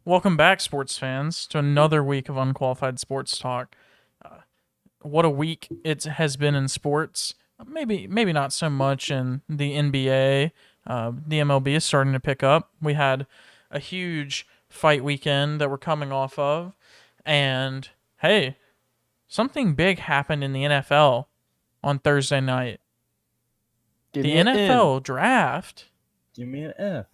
Welcome back, sports fans, to another week of Unqualified Sports Talk. Uh, what a week it has been in sports. Maybe not so much in the NBA. The MLB is starting to pick up. We had a huge fight weekend that we're coming off of, and hey, something big happened in the NFL on Thursday night. Give The me an N. NFL draft. Give me an F.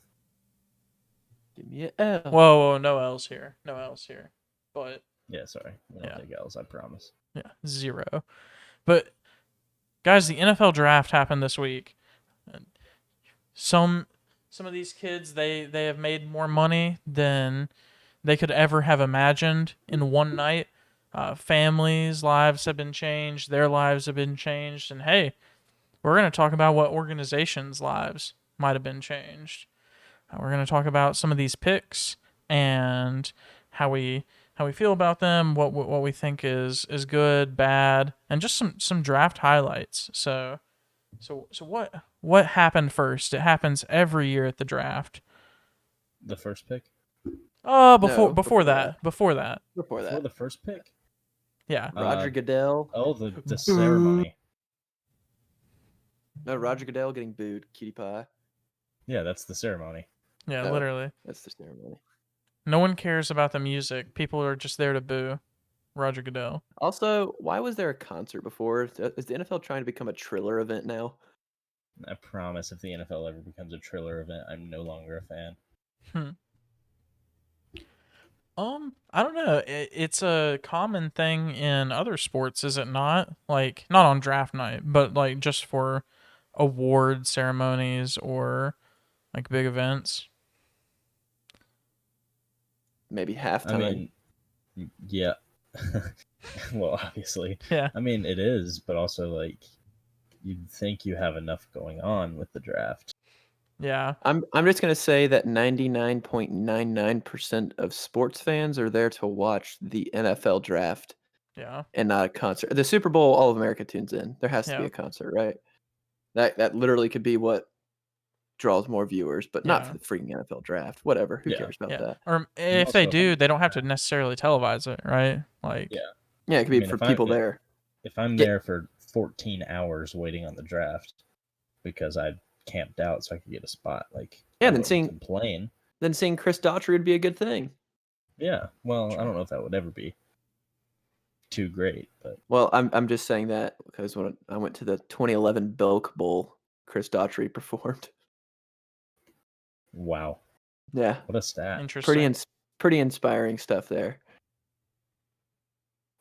Give me an L. Whoa, no L's here. No L's here. But Yeah, sorry. We don't take L's, I promise. yeah, 0. But guys, the NFL draft happened this week. Some of these kids they have made more money than they could ever have imagined in one night. Families' lives have been changed, their lives have been changed, and hey, we're going to talk about what organizations' lives might have been changed. We're going to talk about some of these picks and how we feel about them, what we think is good, bad, and just some draft highlights. So what happened first? It happens every year at the draft. The first pick? Oh, No, before that. Before Before that. the first pick? Yeah. Roger Goodell. Oh, the ceremony. No, Roger Goodell getting booed. Cutie pie. Yeah, that's the ceremony. Yeah, No. literally. That's the ceremony. No one cares about the music. People are just there to boo Roger Goodell. Also, why was there a concert before? Is the NFL trying to become a Triller event now? I promise if the NFL ever becomes a Triller event, I'm no longer a fan. I don't know. It's a common thing in other sports, is it not? Like, not on draft night, but like just for award ceremonies or like big events. Maybe halftime. I mean, yeah. Well, obviously. Yeah. I mean, it is, but also, like, you'd think you have enough going on with the draft. Yeah. I'm just gonna say that 99.99% of sports fans are there to watch the NFL draft. Yeah. And not a concert. The Super Bowl, all of America tunes in. There has to be Yeah. a concert, right? That literally could be what draws more viewers, but not Yeah. for the freaking NFL draft. Whatever. Who Yeah. cares about Yeah. that? Or if they also do, have- they don't have to necessarily televise it, right? Like, Yeah. Yeah, it could I be mean, for if I- people there. If I'm Get- there for 14 hours waiting on the draft because I camped out so I could get a spot, like, Yeah, I then wouldn't seeing complain. Chris Daughtry would be a good thing. Yeah, well, I don't know if that would ever be too great, but Well, I'm just saying that because when I went to the 2011 Belk Bowl, Chris Daughtry performed. wow, Yeah, what a stat! interesting. pretty inspiring stuff there.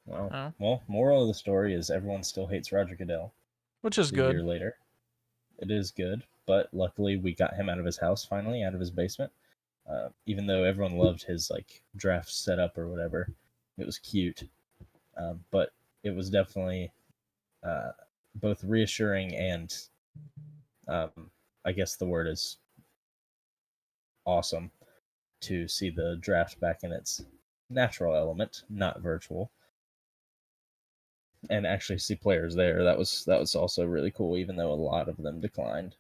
Wow. Oh. Well, moral of the story is everyone still hates Roger Goodell. Which is A year good. later, it is good, but luckily we got him out of his house finally, out of his basement. Even though everyone loved his like draft setup or whatever, it was cute. But it was definitely both reassuring and I guess the word is awesome to see the draft back in its natural element, not virtual, and actually see players there. That was also really cool, even though a lot of them declined.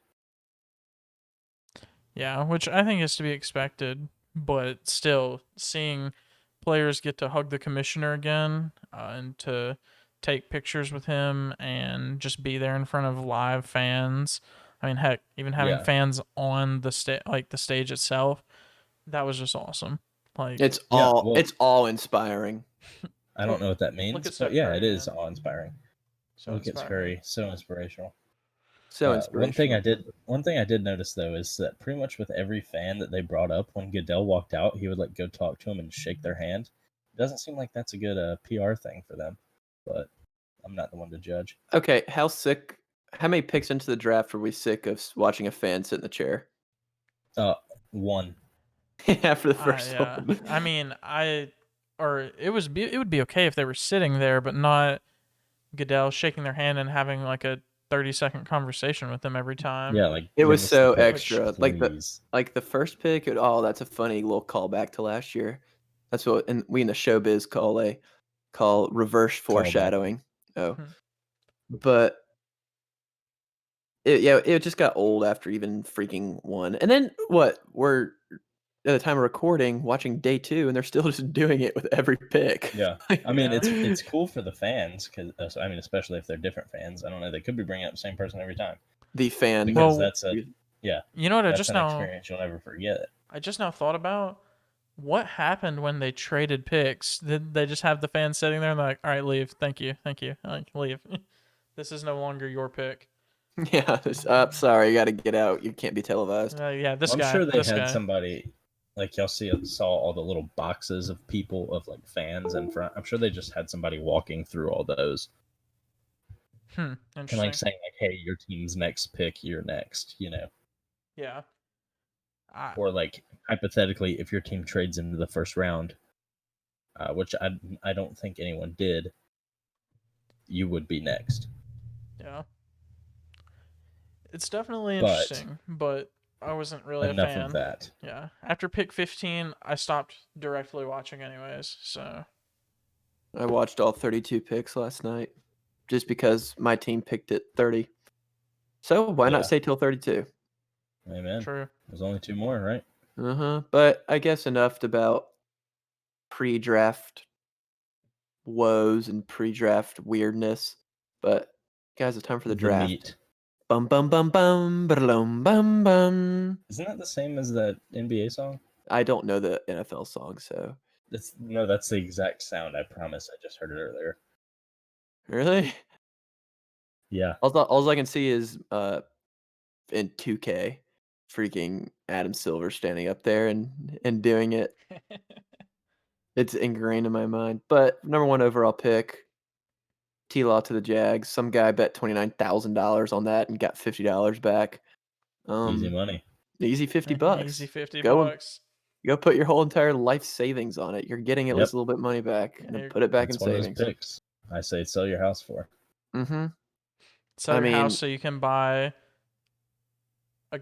Yeah, which I think is to be expected, but still seeing players get to hug the commissioner again and to take pictures with him and just be there in front of live fans. I mean, heck, even having fans on the the stage itself, that was just awesome. Like, It's Yeah, all well- it's all inspiring. I don't know what that means, at but Steph yeah, Curry, it is man. awe-inspiring. So Look at Curry, so inspirational. So One thing inspirational. I did notice though is that pretty much with every fan that they brought up when Goodell walked out, he would like go talk to him and shake their hand. It doesn't seem like that's a good PR thing for them, but I'm not the one to judge. Okay, how many picks into the draft were we sick of watching a fan sit in the chair? One. After the first yeah. one. I mean, it would be okay if they were sitting there, but not Goodell shaking their hand and having like a 30-second conversation with them every time. Yeah, like It was give us the so pick, extra. please. Like the first pick, that's a funny little callback to last year. That's what we in the showbiz call reverse foreshadowing. Oh. But it just got old after even freaking one. And then what? at the time of recording, watching day 2, and they're still just doing it with every pick. Yeah, I mean it's cool for the fans because I mean especially if they're different fans. I don't know. They could be bringing up the same person every time. The fan. Because that's a You know what? that's an experience you'll never forget. I just now thought about what happened when they traded picks. Did they just have the fans sitting there and they're like, "All right, leave. Thank you. Leave. This is no longer your pick." Yeah, sorry, you got to get out. You can't be televised. Yeah, I'm sure they had somebody like y'all saw all the little boxes of people of like fans in front. I'm sure they just had somebody walking through all those. Interesting. And like saying like, "Hey, your team's next pick, you're next," you know. Yeah. Or like hypothetically, if your team trades into the first round, which I don't think anyone did, you would be next. Yeah. It's definitely interesting, but I wasn't really a fan. Enough of that. Yeah. After pick 15, I stopped directly watching anyways, so. I watched all 32 picks last night just because my team picked it 30. So why not stay till 32? Amen. True. There's only 2 more, right? But I guess enough about pre-draft woes and pre-draft weirdness. But guys, it's time for the draft. Meat. Bum bum bum bum bum bum bum. Isn't that the same as that NBA song? I don't know the NFL song, so. That's the exact sound. I promise. I just heard it earlier. Really? Yeah. All I can see is in 2K, freaking Adam Silver standing up there and doing it. It's ingrained in my mind. But number 1 overall pick, T-Law to the Jags. Some guy bet $29,000 on that and got $50 back. Easy money. Easy $50. Easy $50. Go put your whole entire life savings on it. You're getting at least a little bit of money back, and then put it back in savings. One of those picks I say sell your house for. Mm-hmm. Sell your house so you can buy a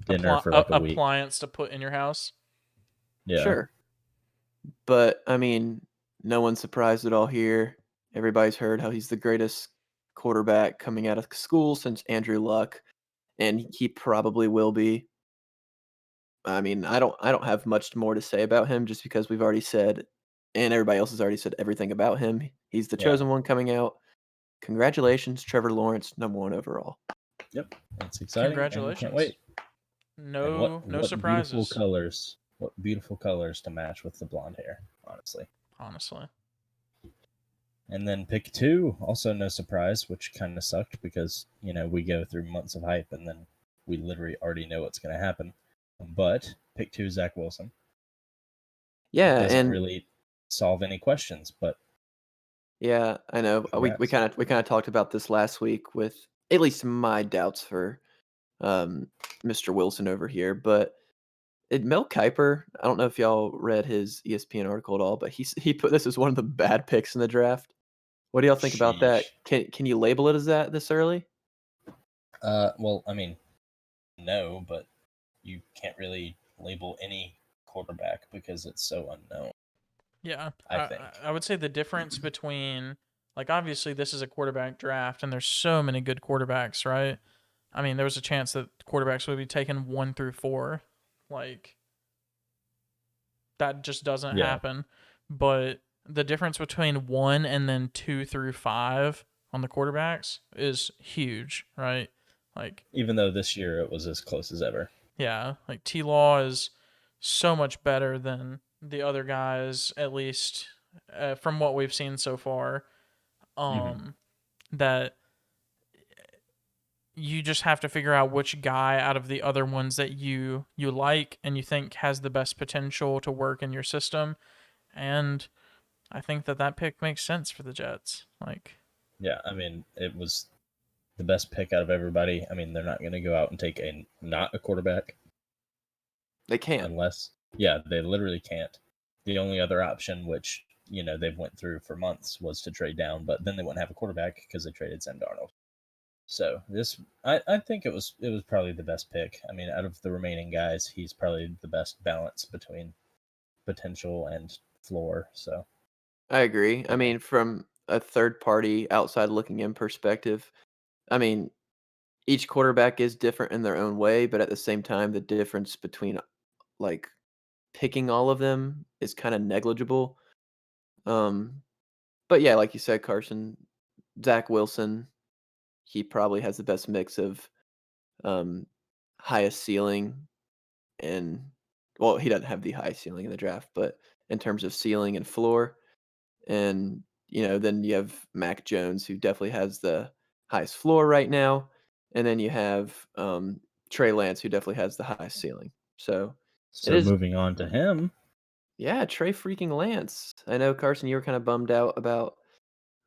dinner for like a week. Appliance to put in your house. Yeah. Sure. But I mean, no one's surprised at all here. Everybody's heard how he's the greatest quarterback coming out of school since Andrew Luck, and he probably will be. I mean, I don't have much more to say about him just because we've already said, and everybody else has already said everything about him. He's the chosen one coming out. Congratulations, Trevor Lawrence, number 1 overall. Yep, that's exciting. Congratulations! Can't wait. No surprises. Beautiful colors! What beautiful colors to match with the blonde hair. Honestly. And then pick 2, also no surprise, which kind of sucked because we go through months of hype and then we literally already know what's going to happen. But pick 2, Zach Wilson. Yeah, doesn't really solve any questions, but yeah, I know. We kind of talked about this last week with at least my doubts for Mr. Wilson over here, but Mel Kiper, I don't know if y'all read his ESPN article at all, but he put this as one of the bad picks in the draft. What do y'all think about that? Can you label it as that this early? Well, I mean, no, but you can't really label any quarterback because it's so unknown. Yeah, I think. I would say the difference between, like, obviously this is a quarterback draft and there's so many good quarterbacks, right? I mean, there was a chance that quarterbacks would be taken 1 through 4. Like, that just doesn't happen. But the difference between 1 and then 2 through 5 on the quarterbacks is huge, right? Like, even though this year it was as close as ever. Yeah, like T-Law is so much better than the other guys, at least from what we've seen so far. That you just have to figure out which guy out of the other ones that you like and you think has the best potential to work in your system. And I think that pick makes sense for the Jets. Yeah, I mean, it was the best pick out of everybody. I mean, they're not going to go out and take not a quarterback. They can't. They literally can't. The only other option, which they've went through for months, was to trade down, but then they wouldn't have a quarterback because they traded Sam Darnold. So I think it was probably the best pick. I mean, out of the remaining guys, he's probably the best balance between potential and floor. So I agree. I mean, from a third party outside looking in perspective, I mean, each quarterback is different in their own way, but at the same time, the difference between like picking all of them is kind of negligible. Um, but yeah, like you said, Carson, Zach Wilson, he probably has the best mix of um, highest ceiling and well, he doesn't have the highest ceiling in the draft, but in terms of ceiling and floor, and then you have Mac Jones, who definitely has the highest floor right now, and then you have Trey Lance, who definitely has the highest ceiling. So it So is, moving on to him, yeah, Trey freaking Lance. I know, Carson, you were kind of bummed out about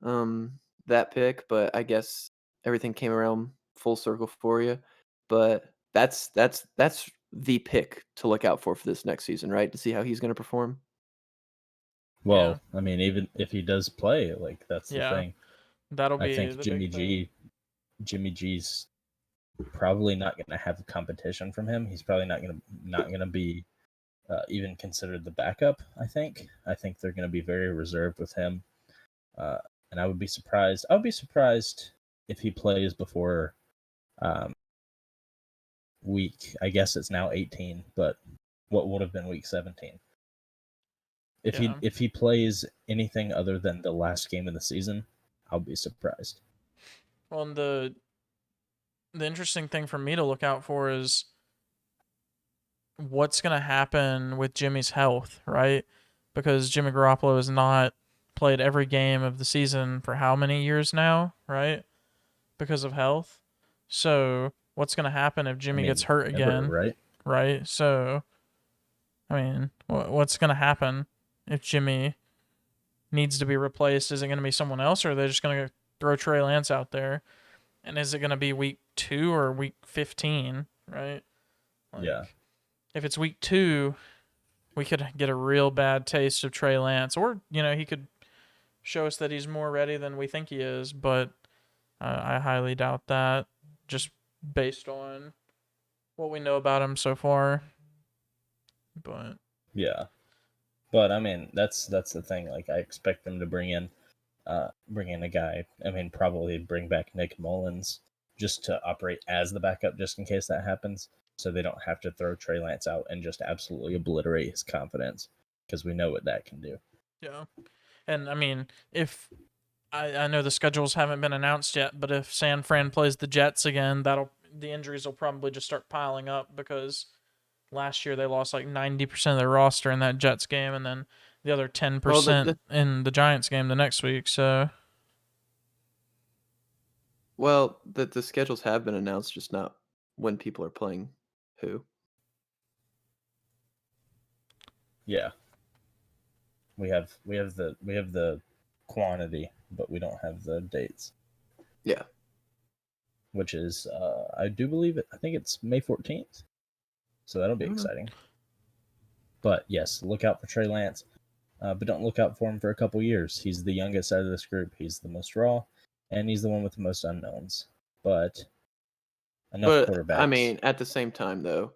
that pick, but I guess everything came around full circle for you. But that's the pick to look out for this next season, right? To see how he's going to perform. Yeah. well, I mean, even if he does play, like that's the Yeah. thing. That'll I be think the big thing. Jimmy G's probably not going to have competition from him. He's probably not going to be even considered the backup. I think they're going to be very reserved with him, uh, and I would be surprised. I would be surprised if he plays before um, week. I guess it's now 18, but what would have been week 17? Yeah. If he plays anything other than the last game of the season, I'll be surprised. Well, and the interesting thing for me to look out for is what's going to happen with Jimmy's health, right? Because Jimmy Garoppolo has not played every game of the season for how many years now, right? Because of health. So, what's going to happen if I Jimmy gets mean, hurt ever, again, right? right? So, I mean, what's going to happen if Jimmy needs to be replaced? Is it going to be someone else, or are they just going to throw Trey Lance out there? And is it going to be week 2 or week 15, right? Yeah. Like, if it's week 2, we could get a real bad taste of Trey Lance, or he could show us that he's more ready than we think he is. But I highly doubt that, just based on what we know about him so far. But Yeah. But I mean, that's the thing. Like, I expect them to bring in a guy. I mean, probably bring back Nick Mullins just to operate as the backup, just in case that happens, so they don't have to throw Trey Lance out and just absolutely obliterate his confidence, because we know what that can do. yeah, and I mean, if I know the schedules haven't been announced yet, but if San Fran plays the Jets again, the injuries will probably just start piling up because last year they lost like 90% of their roster in that Jets game, and then the other Well, 10% in the Giants game the next week. So the schedules have been announced, just not when people are playing who. Yeah, we have the quantity, but we don't have the dates. Yeah. Which is I do believe it. I think it's May 14th, so that'll be I don't know. exciting. But yes, look out for Trey Lance. But don't look out for him for a couple years. He's the youngest out of this group. He's the most raw, and he's the one with the most unknowns. But enough But I quarterbacks. mean, at the same time, though,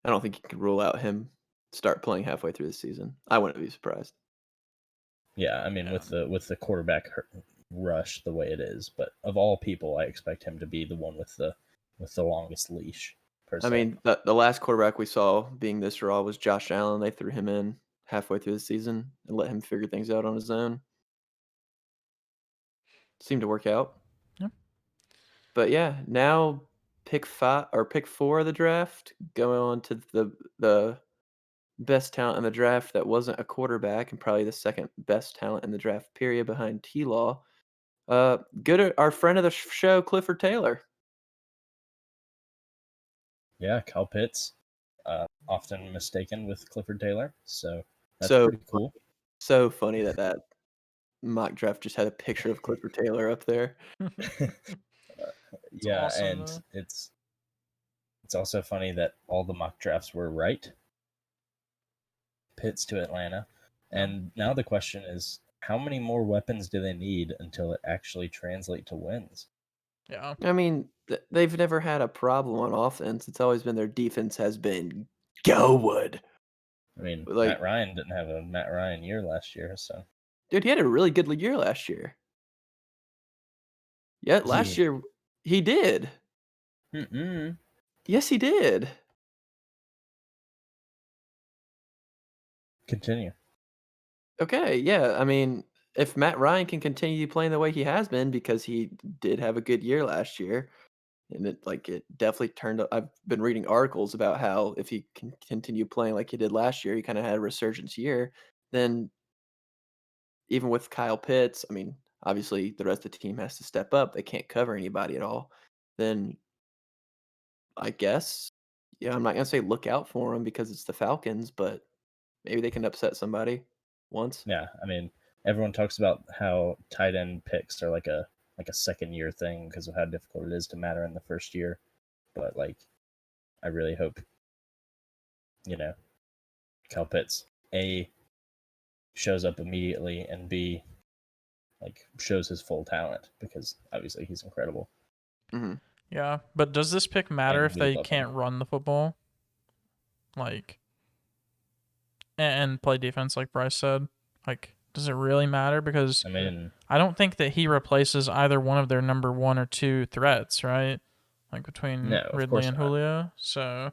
I don't think you can rule out him start playing halfway through the season. I wouldn't be surprised. Yeah, I mean, yeah, with the quarterback rush the way it is, but of all people, I expect him to be the one with the longest leash per I se. mean, the last quarterback we saw being this raw was Josh Allen. They threw him in halfway through the season and let him figure things out on his own. Seemed to work out. yeah, But yeah, now pick 4 of the draft, going on to the best talent in the draft that wasn't a quarterback, and probably the second best talent in the draft period behind T-Law. Our friend of the show, Clifford Taylor. Yeah, Kyle Pitts, often mistaken with Clifford Taylor, so that's So pretty cool. so funny that mock draft just had a picture of Clifford Taylor up there. it's Yeah, awesome and though. it's also funny that all the mock drafts were right. Pitts to Atlanta, Yeah, and now the question is, how many more weapons do they need until it actually translates to wins? yeah, I mean, they've never had a problem on offense. It's always been their defense has been good. I mean, Matt Like, Ryan didn't have a Matt Ryan year last year, so dude, he had a really good year last year. Yeah, last he. year he did. Mm-mm. Yes, he did. Continue. Okay, yeah. I mean, if Matt Ryan can continue playing the way he has been, because he did have a good year last year, and it definitely turned up. I've been reading articles about how if he can continue playing like he did last year, he kind of had a resurgence year. Then even with Kyle Pitts, I mean, obviously the rest of the team has to step up. They can't cover anybody at all. Then I guess, yeah, I'm not gonna say look out for him because it's the Falcons, but maybe they can upset somebody once. Yeah, I mean, everyone talks about how tight end picks are like a second year thing because of how difficult it is to matter in the first year. But like, I really hope you know Kyle Pitts A shows up immediately and B like shows his full talent because obviously he's incredible Mhm. Yeah, but does this pick matter and if we they love him. can't run the football, like, and play defense, like Bryce said? Like, does it really matter? Because I mean, I don't think that he replaces either one of their number one or two threats, right? Like between no, of Ridley course and not. Julio. So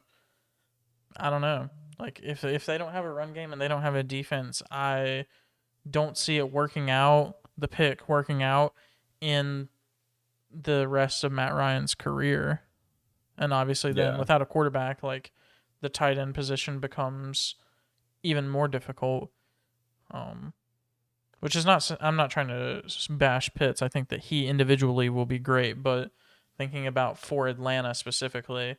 I don't know. Like if they don't have a run game and they don't have a defense, I don't see it working out. The pick working out in the rest of Matt Ryan's career. And obviously, then Yeah, without a quarterback, like the tight end position becomes even more difficult. Um, which is not. I'm not trying to bash Pitts. I think that he individually will be great, but thinking about for Atlanta specifically,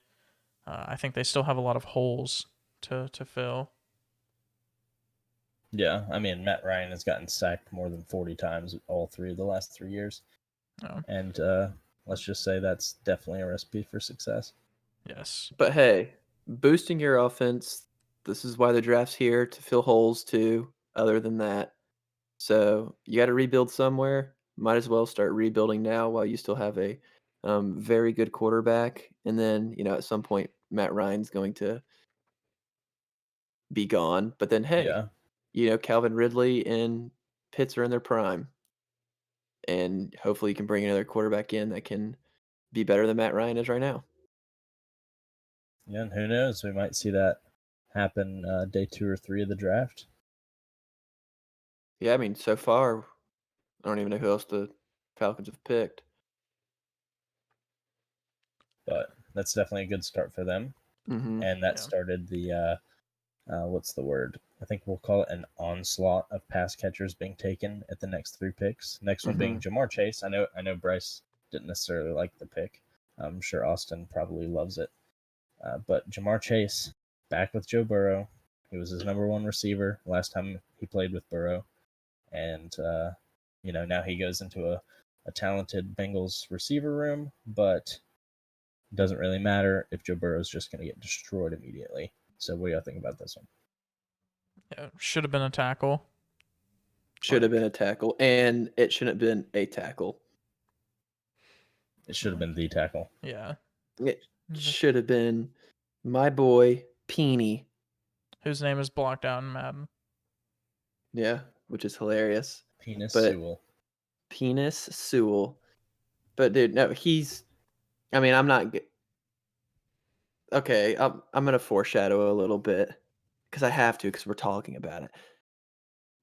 I think they still have a lot of holes to fill. yeah. I mean, Matt Ryan has gotten sacked more than 40 times all three of the last 3 years, Um, and let's just say that's definitely a recipe for success. yes. But hey, boosting your offense, this is why the draft's here, to fill holes too, other than that. So you got to rebuild somewhere. Might as well start rebuilding now while you still have a very good quarterback. And then, at some point, Matt Ryan's going to be gone. But then, hey, Yeah, Calvin Ridley and Pitts are in their prime. And hopefully you can bring another quarterback in that can be better than Matt Ryan is right now. yeah. And who knows? We might see that happen day 2 or 3 of the draft. Yeah, I mean, so far, I don't even know who else the Falcons have picked. But that's definitely a good start for them. Mm-hmm. And that Yeah. started the what's the word? I think we'll call it an onslaught of pass catchers being taken at the next 3 picks. Next one Mm-hmm. being Jamar Chase. I know Bryce didn't necessarily like the pick. I'm sure Austin probably loves it. But Jamar Chase back with Joe Burrow. He was his number one receiver last time he played with Burrow, and now he goes into a talented Bengals receiver room, but it doesn't really matter if Joe Burrow's just going to get destroyed immediately. So what do y'all think about this one? Yeah. Should have been a tackle. Should have been Like, a tackle, and it shouldn't have been a tackle. It should have been the tackle. yeah. It should have been my boy Peeny. Whose name is blocked out in Madden. Yeah, which is hilarious. Penis But Sewell. Penis Sewell. But dude, no, he's. I mean, I'm not. Okay, I'm gonna foreshadow a little bit because I have to because we're talking about it.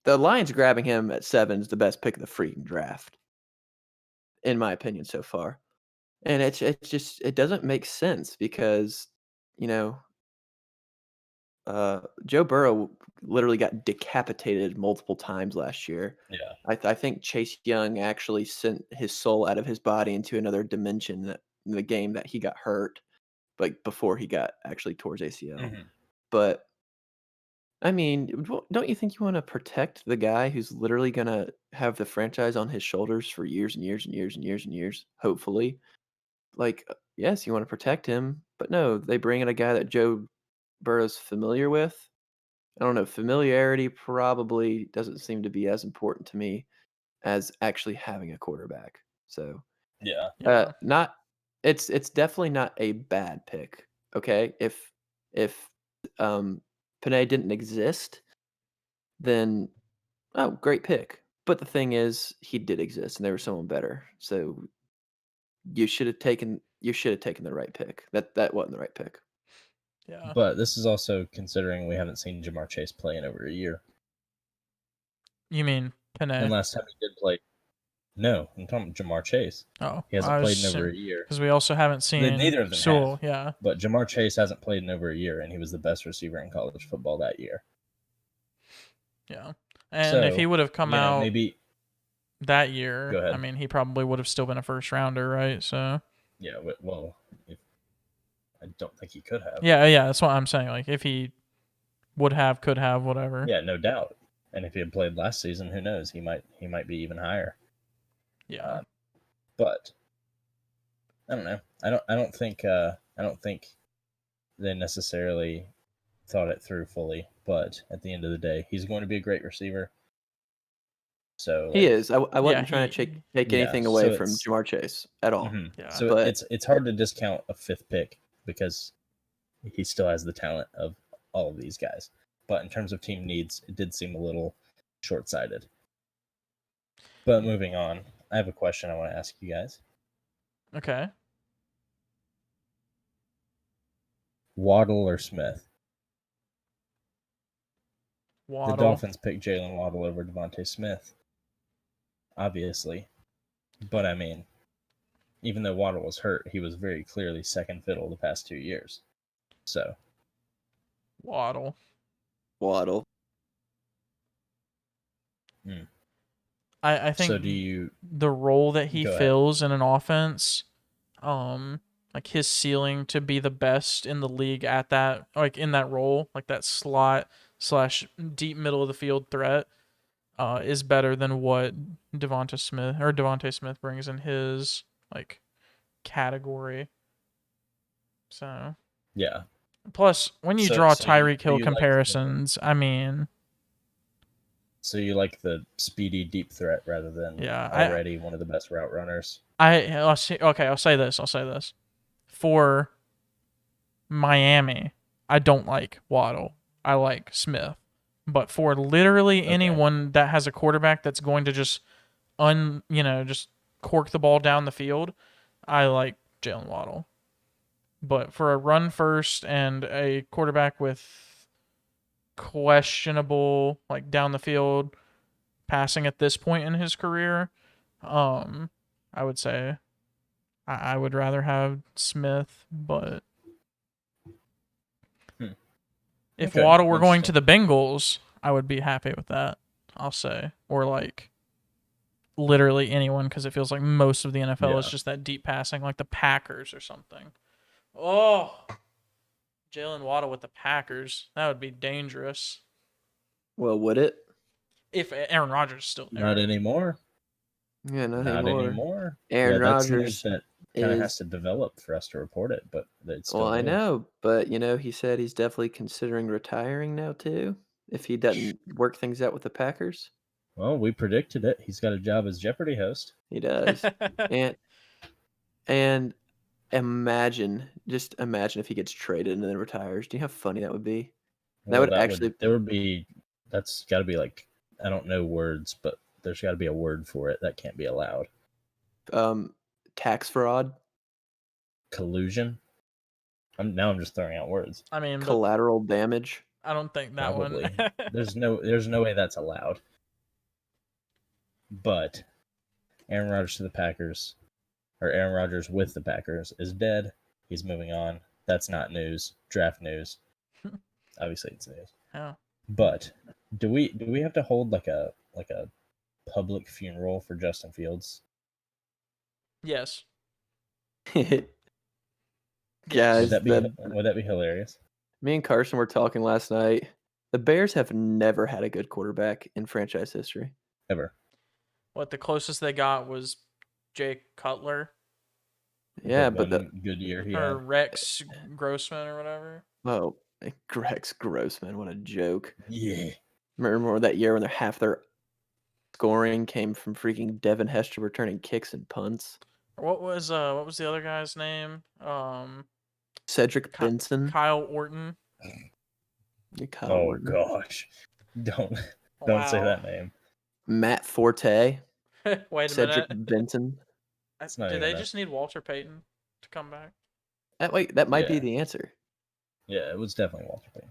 The Lions grabbing him at 7 is the best pick of the freaking draft, in my opinion, so far. And it's just it doesn't make sense because you know Joe Burrow literally got decapitated multiple times last year. Yeah. I think Chase Young actually sent his soul out of his body into another dimension in the game that he got hurt, like before he got actually tore his ACL. Hmm. But I mean, don't you think you want to protect the guy who's literally gonna have the franchise on his shoulders for years and years and years and years and years? Hopefully, like yes, you want to protect him, but no, they bring in a guy that Joe Burrow's familiar with. I don't know, familiarity probably doesn't seem to be as important to me as actually having a quarterback. So, Yeah. Yeah. not it's definitely not a bad pick. Okay, if Panay didn't exist, then oh, great pick. But the thing is, he did exist, and there was someone better. So you should have taken the right pick. That wasn't the right pick. Yeah. But this is also considering we haven't seen Jamar Chase play in over a year. You mean And Panay? last time he did play, no, I'm talking about Jamar Chase. Oh, He hasn't played in over a year. because we also haven't seen Neither of them Sewell. have. Yeah. But Jamar Chase hasn't played in over a year, and he was the best receiver in college football that year. Yeah. And So, if he would have come out maybe that year, Go ahead. I mean, he probably would have still been a first rounder, right? So. Yeah, well, I don't think he could have. Yeah, that's what I'm saying. Like, if he would have, could have, whatever. Yeah, no doubt. And if he had played last season, who knows? He might be even higher. Yeah. But I don't know. I don't think they necessarily thought it through fully. But at the end of the day, he's going to be a great receiver. So He is. I wasn't Yeah, trying to take yeah, anything so away from it's- Jamar Chase at all. Yeah. So But- it's hard to discount a fifth pick because he still has the talent of all of these guys. But in terms of team needs, it did seem a little short-sighted. But moving on, I have a question I want to ask you guys. Okay. Waddle or Smith? Waddle. The Dolphins picked Jalen Waddle over Devontae Smith, obviously. But I mean, even though Waddle was hurt, he was very clearly second fiddle the past 2 years. So, Waddle. I think so do you? the role that he Go ahead. fills in an offense, like his ceiling to be the best in the league at that, like in that role, like that slot / deep middle of the field threat, is better than what Devontae Smith brings in his like category. So Yeah. plus, when you So- draw so you- Tyreek do Hill you like the- comparisons, I mean, So you like the speedy deep threat rather than Yeah, already one of the best route runners? I'll say this. For Miami, I don't like Waddle. I like Smith. But for literally Okay. anyone that has a quarterback that's going to just just cork the ball down the field, I like Jalen Waddle. But for a run first and a quarterback with questionable like down the field passing at this point in his career, I would say I would rather have Smith, but if Okay, Waddle were going to interesting. the Bengals, I would be happy with that, I'll say. Or like literally anyone, because it feels like most of the NFL is Yeah. just that deep passing, like the Packers or something. Oh, Jalen Waddle with the Packers. That would be dangerous. Well, would it? If Aaron Rodgers is still there. Not anymore. Yeah, not Not anymore. anymore. Aaron That's Rodgers news that kind of is. has to develop for us to report it, but it's still Well, I new. know, but he said he's definitely considering retiring now too, if he doesn't work things out with the Packers. Well, we predicted it. He's got a job as Jeopardy host. He does, and just imagine if he gets traded and then retires. Do you know how funny that would be? Well, Actually. That's got to be like, I don't know words, but there's got to be a word for it that can't be allowed. Tax fraud, Collusion. I'm just throwing out words. I mean, but collateral damage. I don't think that Probably. one. There's no way that's allowed. But Aaron Rodgers to the Packers, or Aaron Rodgers with the Packers, is dead. He's moving on. That's not news. Draft news. Obviously, it's news. Yeah. But do we have to hold like a public funeral for Justin Fields? Yes. Guys, Would that be hilarious? me and Carson were talking last night. The Bears have never had a good quarterback in franchise history. Ever. What the closest they got was Jake Cutler Yeah, The but one good year he or had. Rex Grossman or whatever. Rex Grossman, what a joke. Yeah. Remember that year when half their scoring came from freaking Devin Hester returning kicks and punts? What was the other guy's name? Cedric Benson. Kyle Orton. Kyle Oh Orton. gosh. Don't say Wow. that name. Matt Forte. Wait a Cedric minute. Benson. It's not Did even they that. just need Walter Payton to come back? That might be Yeah. the answer. Yeah, it was definitely Walter Payton.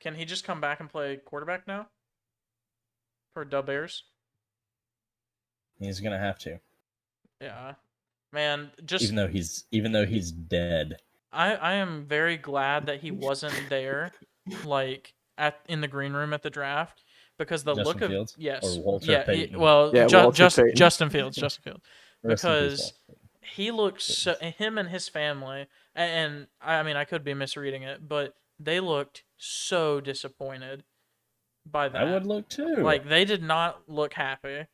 Can he just come back and play quarterback now for Dub Bears? He's gonna have to, Yeah, man. Just even though he's dead. I am very glad that he wasn't there, like at in the green room at the draft, because the look Justin of Fields or yes, Walter yeah, Payton. well, Yeah, Walter Payton. Justin Fields, Rest in peace, because Walter Payton. he looked so him and his family, and I mean I could be misreading it, but they looked so disappointed by I would that. look too. Like they did not look happy.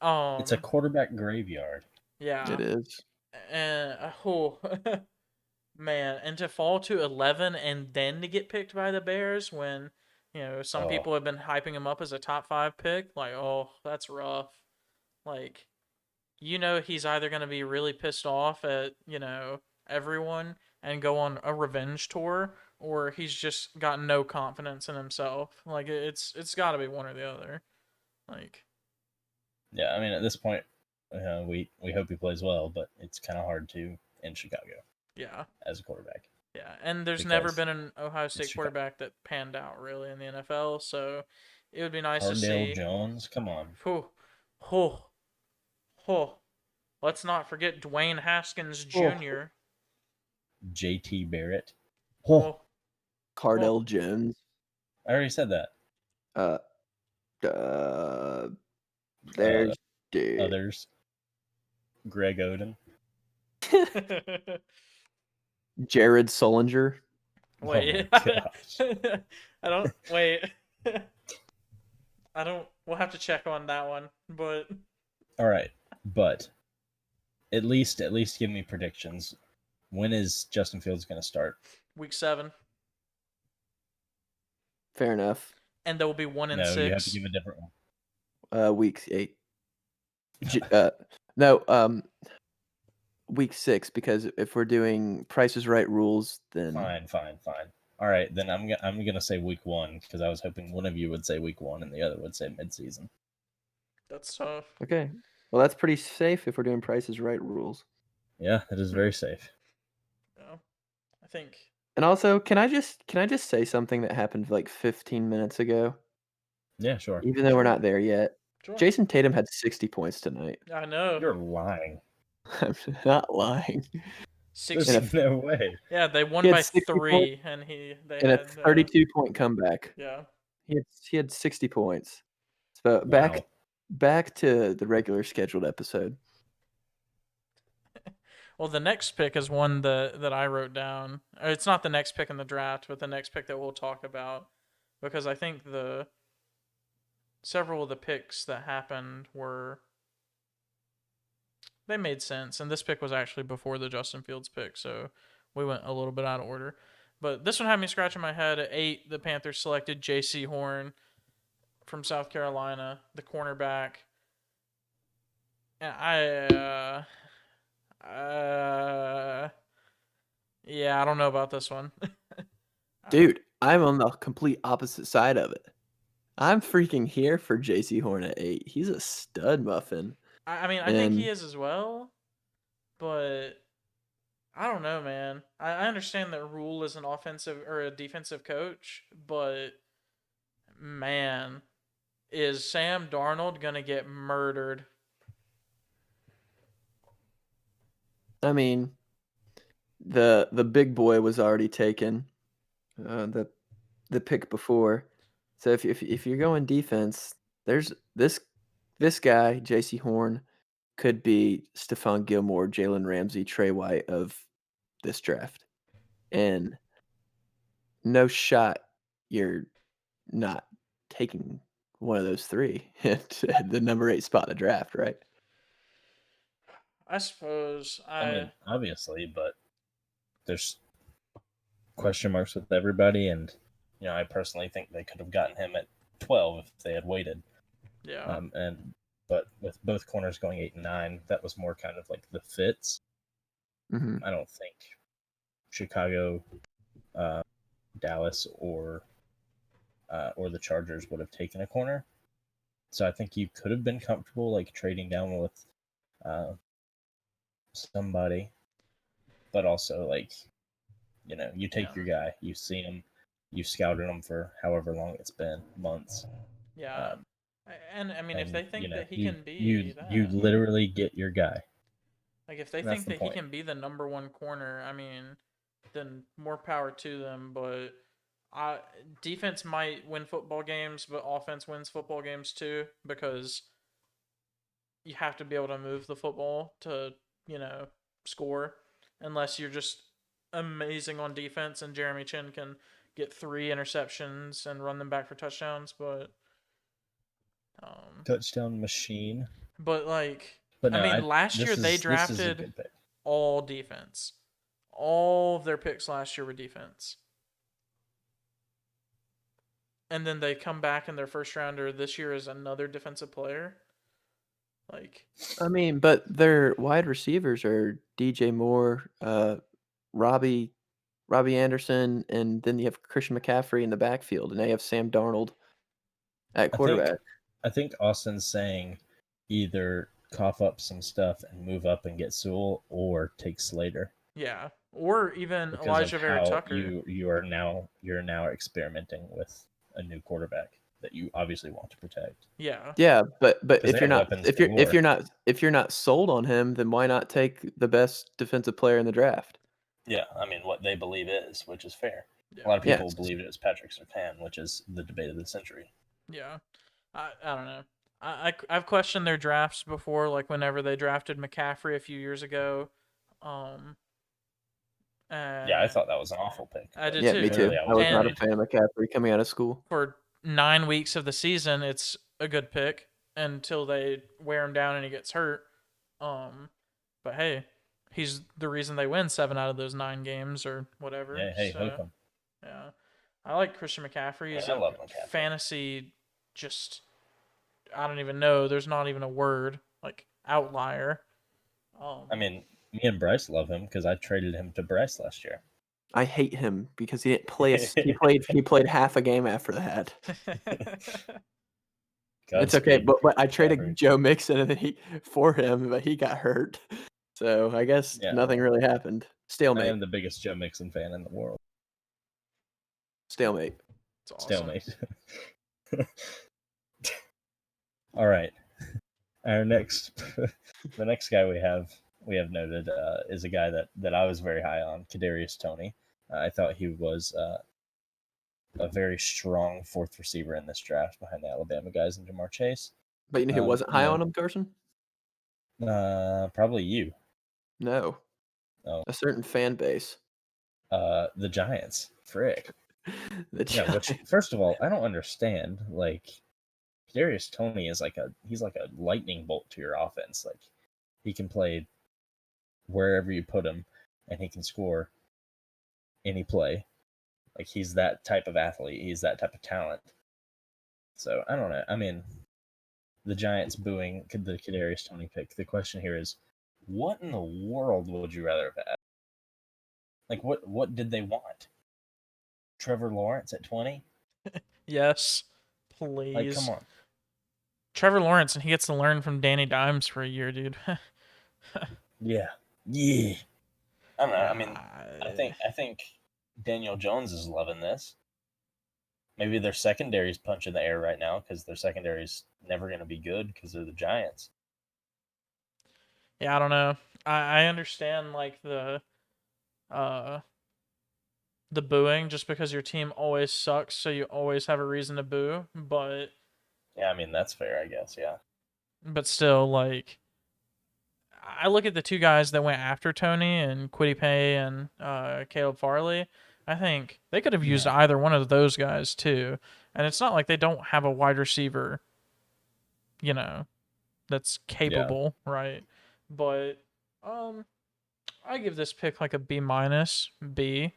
It's a quarterback graveyard. Yeah, It is. and oh, man, and to fall to 11 and then to get picked by the Bears when, some Oh, people have been hyping him up as a top 5 pick, like, oh, that's rough. Like, he's either going to be really pissed off at, everyone and go on a revenge tour, or he's just got no confidence in himself. Like, it's got to be one or the other. Like, yeah. I mean, at this point, we hope he plays well, but it's kind of hard to in Chicago yeah. as a quarterback. Yeah, and there's never Because been an Ohio it's State Chicago. quarterback that panned out really in the NFL, so it would be nice to Cardale see. Jones, come on. Whew, whew, whew. Let's not forget Dwayne Haskins Oh. Jr. JT Barrett. Oh, Oh, Cardell Jones. I already said that. Uh, there's dude. Others. Greg Oden. Jared Solinger. wait. Oh my gosh. I don't wait. I don't. We'll have to check on that one, but All right, but at least give me predictions. When is Justin Fields going to start? week 7, Fair enough. and there will be 1 and No, 6. you have to give a different one. Week 8. No, week 6, because if we're doing Price is Right rules, then Fine. All right, then I'm gonna say week 1 because I was hoping one of you would say week 1 and the other would say midseason. That's tough. okay. Well, that's pretty safe if we're doing Price is Right rules. Yeah, it is very safe. Yeah, I think. And also, can I just say something that happened like 15 minutes ago? Yeah, sure. Even though we're not there yet. Sure. Jason Tatum had 60 points tonight. I know. You're lying. I'm not lying. 60. There's no way. Yeah, they won He had by 60 3, points and they in a had 32-point comeback. yeah. He had 60 points. So Wow. back to the regular scheduled episode. Well, the next pick is one that I wrote down. It's not the next pick in the draft, but the next pick that we'll talk about, because I think several of the picks that happened they made sense, and this pick was actually before the Justin Fields pick, so we went a little bit out of order. But this one had me scratching my head. At 8, the Panthers selected J.C. Horn from South Carolina, the cornerback. And yeah, I don't know about this one. Dude, I'm on the complete opposite side of it. I'm freaking here for J.C. Horn at 8. He's a stud muffin. I mean, I think he is as well, but I don't know, man. I understand that Rule is an offensive or a defensive coach, but man, is Sam Darnold gonna get murdered? I mean, the big boy was already taken. The pick before. So if you're going defense, there's this guy, J.C. Horn, could be Stephon Gilmore, Jalen Ramsey, Trey White of this draft. And no shot you're not taking one of those 3 at the number 8 spot in the draft, right? I suppose. I mean, obviously, but there's question marks with everybody, and I personally think they could have gotten him at 12 if they had waited. Yeah. But with both corners going 8 and 9, that was more kind of like the fits. Mm-hmm. I don't think Chicago, Dallas, or the Chargers would have taken a corner. So I think you could have been comfortable like trading down with somebody, but also like You take your guy. You've seen him. You've scouted him for however long it's been, months. Yeah. And I mean, if And they think that he you can be you that, literally get your guy. like if they That's think the that he point. can be the number one corner, I mean, then more power to them. But defense might win football games, but offense wins football games too because you have to be able to move the football to, you know, score unless you're just amazing on defense and Jeremy Chin can get 3 interceptions and run them back for touchdowns, um Touchdown machine. but like But I no, mean I last year this they is this is a drafted good pick. all defense. All of their picks last year were defense. And then they come back in their first rounder this year as another defensive player. Like I mean, but their wide receivers are DJ Moore, Robbie Anderson, and then you have Christian McCaffrey in the backfield, and they have Sam Darnold at I think quarterback. I think Austin's saying either cough up some stuff and move up and get Sewell, or take Slater, yeah, or even because of Elijah Vera how Tucker. you're now experimenting with a new quarterback that you obviously want to protect, Yeah. Yeah, but because they if you're have not weapons galore. if you're not sold on him, then why not take the best defensive player in the draft? Yeah, I mean what they believe is, which is fair. Yeah. A lot of people Yes. believed it was Patrick Surtain, which is the debate of the century. Yeah. I don't know. I've questioned their drafts before, like whenever they drafted McCaffrey a few years ago. Um, Yeah, I and thought that was an awful pick, I but did Yeah, me too. too. clearly I I was was not a And right. fan of McCaffrey coming out of school. for 9 weeks of the season, it's a good pick until they wear him down and he gets hurt. But hey, he's the reason they win 7 out of those 9 games or whatever. Yeah, hey, hook So 'em. yeah, I like Christian McCaffrey. He's I a love McCaffrey. fantasy just I don't even know. There's not even a word like outlier. I mean, me and Bryce love him because I traded him to Bryce last year. I hate him because he didn't play. He played half a game after that. It's okay, Godspeed, but I traded McCaffrey. Joe Mixon and then for him, but he got hurt. So I guess Yeah, nothing really happened. I Stalemate. am the biggest Joe Mixon fan in the world. Stalemate. It's awesome. Stalemate. All right. Our next, the next guy we have noted is a guy that I was very high on, Kadarius Toney. I thought he was a very strong fourth receiver in this draft behind the Alabama guys and Jamar Chase. But you know who wasn't high on him, Carson? Probably you. No. Oh. A certain fan base. The Giants. Frick. Yeah, which first of all, I don't understand. Like, Kadarius Toney is he's like a lightning bolt to your offense. Like, he can play wherever you put him, and he can score any play. Like, he's that type of athlete. He's that type of talent. So I don't know. I mean, the Giants booing the Kadarius Toney pick. The question here is, what in the world would you rather have had? Like, what did they want? Trevor Lawrence at 20? Yes, please. Like, come on. Trevor Lawrence, and he gets to learn from Danny Dimes for a year, dude. Yeah. I don't know. I mean, I think Daniel Jones is loving this. Maybe their secondary's punching the air right now because their secondary's never going to be good because they're the Giants. Yeah, I don't know. I understand like the booing just because your team always sucks, so you always have a reason to boo. But yeah, I mean that's fair, I guess. Yeah. But still, like, I look at the two guys that went after Tony and Kwity Paye and Caleb Farley. I think they could have used either one of those guys too. And it's not like they don't have a wide receiver, you know, that's capable, right? But I give this pick like a B minus, B.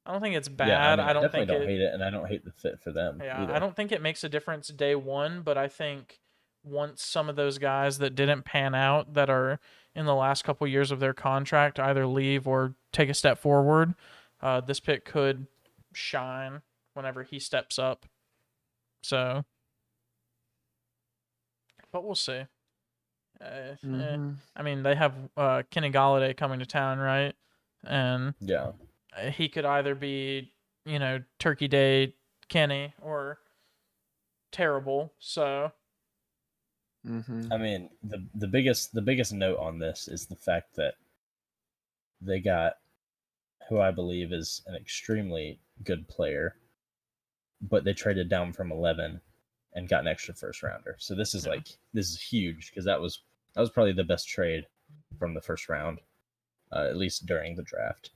I don't think it's bad. Yeah, I mean, I don't definitely think don't hate it, and I don't hate the fit for them. Yeah, either. I don't think it makes a difference day one, but I think once some of those guys that didn't pan out that are in the last couple years of their contract either leave or take a step forward, this pick could shine whenever he steps up. So, but we'll see. I mean, they have Kenny Galladay coming to town, right? And yeah, he could either be, Turkey Day Kenny or terrible. So Mm-hmm. I mean, the biggest note on this is the fact that they got who I believe is an extremely good player, but they traded down from 11 and got an extra first rounder. So this is Yeah. this is huge because that was probably the best trade from the first round, at least during the draft,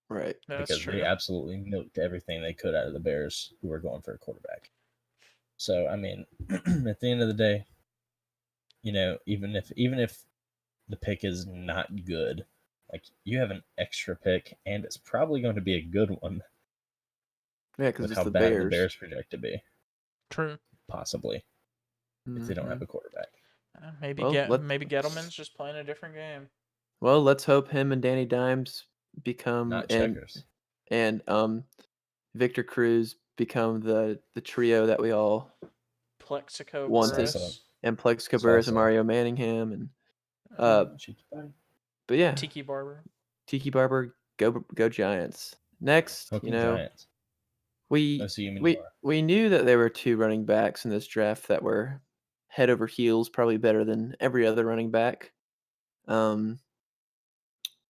Right. that's because they true. absolutely milked everything they could out of the Bears who were going for a quarterback. So I mean, at the end of the day, even if the pick is not good, like you have an extra pick and it's probably going to be a good one Yeah, because with it's how the bad the Bears. Bears project to be, True. possibly, if they don't Mm-hmm. have a quarterback. Well, Maybe Gettleman's just playing a different game. let's hope him and Danny Dimes become Not checkers. and Victor Cruz become the trio that we all Plexico wanted, Salsa, Burris, and Plex Cabarrus and salsa, Mario Manningham, and uh, cheeky pie. but yeah, Tiki Barber. Tiki Barber, go Giants. Next, Hook 'em Giants. we Oh, so you mean we more? we knew that there were two running backs in this draft that were head over heels, probably better than every other running back. Um,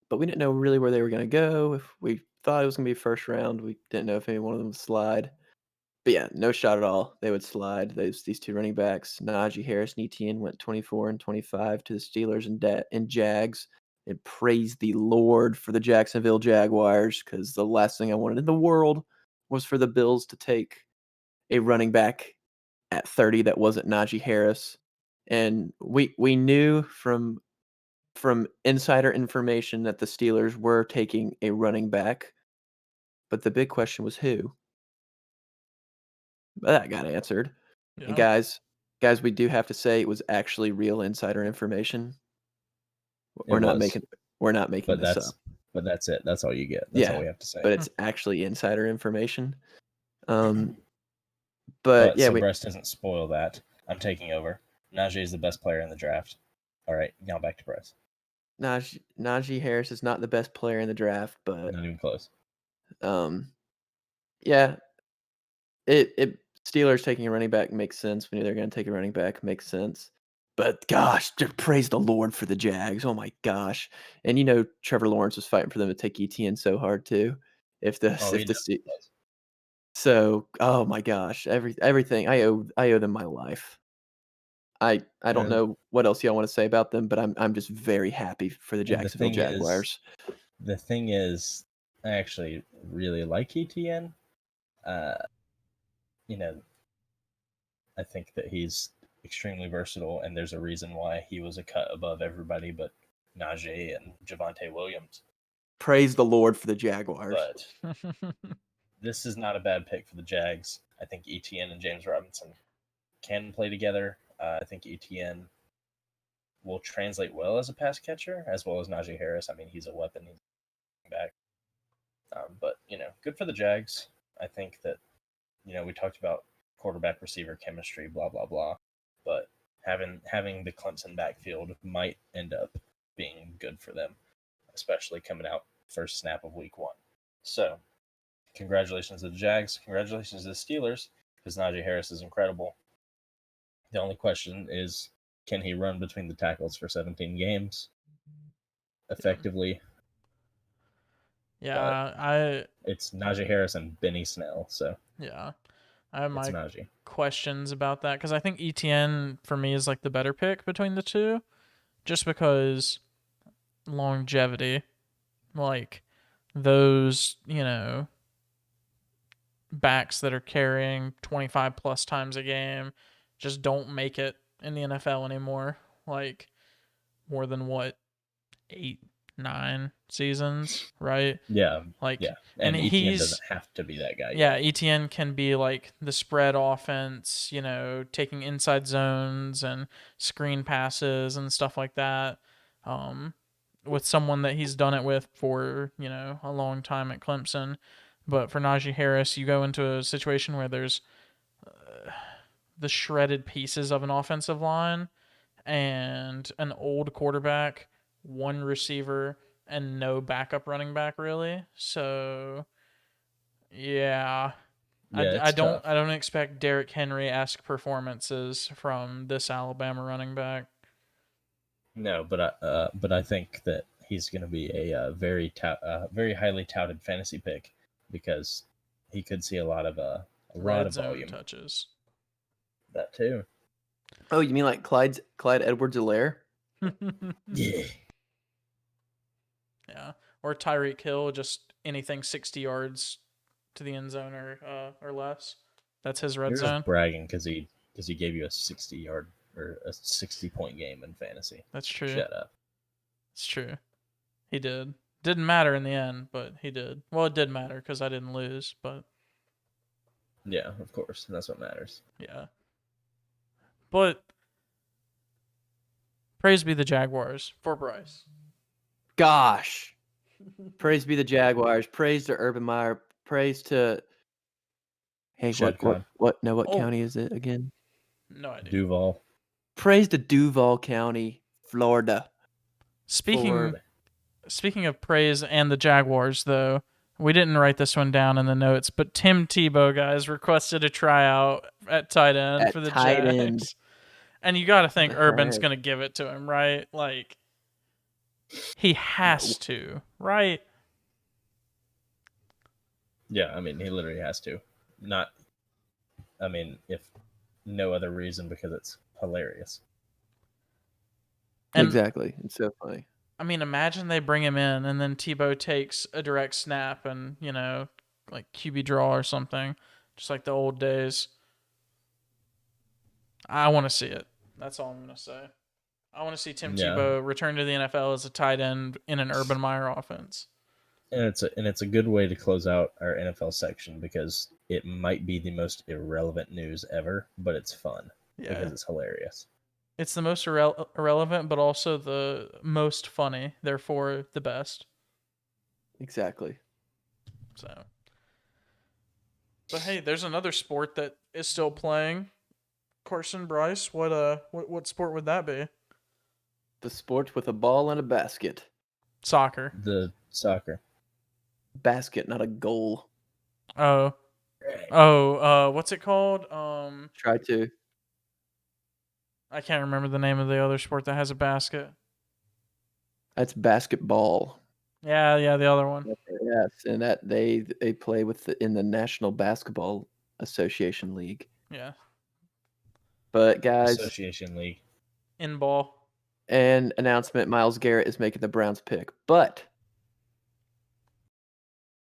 but we didn't know really where they were going to go. If we thought it was going to be first round, we didn't know if any one of them would slide. But yeah, no shot at all. They would slide. These two running backs, Najee Harris and Etienne, went 24 and 25 to the Steelers and Jags. And praise the Lord for the Jacksonville Jaguars, because the last thing I wanted in the world was for the Bills to take a running back at 30 that wasn't Najee Harris. And we knew from insider information that the Steelers were taking a running back, but the big question was who. But that got answered. And Yeah. guys, we do have to say it was actually real insider information. It We're not was, making we're not making but this up. that's it. That's all you get. That's all Yeah, we have to say. but it's actually insider information. But But yeah, so Bryce doesn't spoil that. I'm taking over. Najee is the best player in the draft. All right, now back to Bryce. Najee Harris is not the best player in the draft, but Not even close. yeah, it Steelers taking a running back makes sense. We knew they're going to take a running back, makes sense. But gosh, praise the Lord for the Jags. Oh my gosh. And Trevor Lawrence was fighting for them to take ETN so hard too. If the Oh, if he the definitely Ste- was. so oh my gosh, everything I owe them my life. I don't And know what else y'all want to say about them, but I'm just very happy for the and Jacksonville Jaguars. the thing is, I actually really like ETN. Uh, you know, I think that he's extremely versatile, and there's a reason why he was a cut above everybody but Najee and Javonte Williams. Praise the Lord for the Jaguars. But this is not a bad pick for the Jags. I think ETN and James Robinson can play together. I think ETN will translate well as a pass catcher, as well as Najee Harris. I mean, he's a weapon. He's back. But good for the Jags. I think that we talked about quarterback receiver chemistry, blah blah blah. But having the Clemson backfield might end up being good for them, especially coming out first snap of week 1. So, congratulations to the Jags. Congratulations to the Steelers, because Najee Harris is incredible. The only question is, can he run between the tackles for 17 games effectively? Yeah, But it's Najee Harris and Benny Snell, so I have it's my Najee. questions about that because I think ETN for me is like the better pick between the two, just because longevity, like those backs that are carrying 25 plus times a game just don't make it in the NFL anymore. Like more than what, 8, 9 seasons, right? Yeah, Like, yeah. and And ETN doesn't have to be that guy yeah, yet. ETN can be like the spread offense, taking inside zones and screen passes and stuff like that. With someone that he's done it with for, a long time at Clemson. But for Najee Harris, you go into a situation where there's the shredded pieces of an offensive line and an old quarterback, one receiver, and no backup running back really. So yeah, Yeah, it's tough. I don't expect Derrick Henry-esque performances from this Alabama running back. No, but I think that he's going to be a very highly touted fantasy pick because he could see a lot of Red zone volume. touches. That too. Oh, you mean like Clyde Edwards-Helaire? Yeah. Yeah, or Tyreek Hill, just anything 60 yards to the end zone or less. That's his red You're zone. just bragging because he gave you a 60-yard or a 60-point game in fantasy. That's true. Shut up. It's true. He did. Didn't matter in the end, but he did. Well, it did matter because I didn't lose, but Yeah, of course. That's what matters. yeah. But praise be the Jaguars for Bryce. Gosh. Praise be the Jaguars. Praise to Urban Meyer. Praise to Hey, Shut God. what Oh. county is it again? No idea. Duval. Praise to Duval County, Florida. Speaking of praise and the Jaguars, though, we didn't write this one down in the notes, but Tim Tebow, guys, requested a tryout at tight end for the Jags. And you got to think Urban's going to give it to him, right? Like, he has to, right? Yeah, I mean, he literally has to. Not, I mean, if no other reason, because it's hilarious. And, exactly. It's so funny. I mean, imagine they bring him in and then Tebow takes a direct snap and, like QB draw or something, just like the old days. I want to see it. That's all I'm going to say. I want to see Tim Tebow return to the NFL as a tight end in an Urban Meyer offense. And it's a good way to close out our NFL section because it might be the most irrelevant news ever, but it's fun because it's hilarious. It's the most irrelevant, but also the most funny, therefore the best. Exactly. So, but hey, there's another sport that is still playing. Carson, Bryce, what sport would that be? The sport with a ball and a basket. Soccer. The soccer. Basket, not a goal. What's it called? Try to. I can't remember the name of the other sport that has a basket. That's basketball. Yeah, the other one. Yes, and that they play in the National Basketball Association League. Yeah. But guys, Association League. In ball. And announcement: Myles Garrett is making the Browns pick, but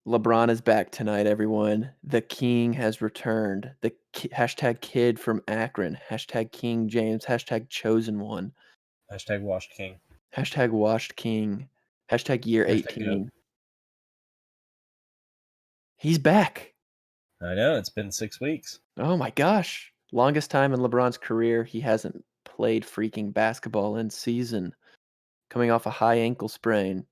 LeBron is back tonight. Everyone, the King has returned. The hashtag kid from Akron. Hashtag King James. Hashtag chosen one. Hashtag washed king. Hashtag washed king. Hashtag year 18. He's back. I know, it's been 6 weeks. Oh my gosh. Longest time in LeBron's career, he hasn't played freaking basketball in season. Coming off a high ankle sprain.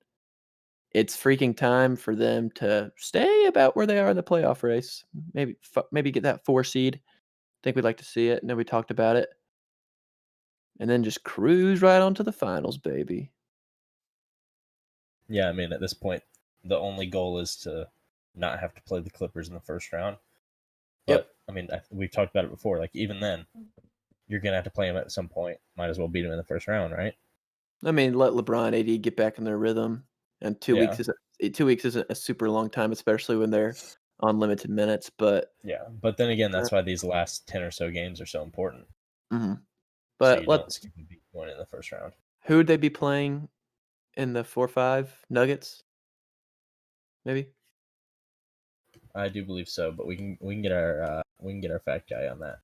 It's freaking time for them to stay about where they are in the playoff race. Maybe get that 4 seed. Think we'd like to see it. Nobody talked about it. And then just cruise right on to the finals, baby. Yeah, I mean, at this point, the only goal is to not have to play the Clippers in the first round. But, Yep. I mean, we've talked about it before. Like, even then, you're going to have to play them at some point. Might as well beat them in the first round, right? I mean, let LeBron, AD get back in their rhythm. And 2 weeks isn't a super long time, especially when they're on limited minutes. But yeah, but then again, that's why these last 10 or so games are so important. Mm-hmm. But so you don't skip a big one in the first round. Who would they be playing in the 4-5 Nuggets? Maybe. I do believe so, but we can get our fact guy on that.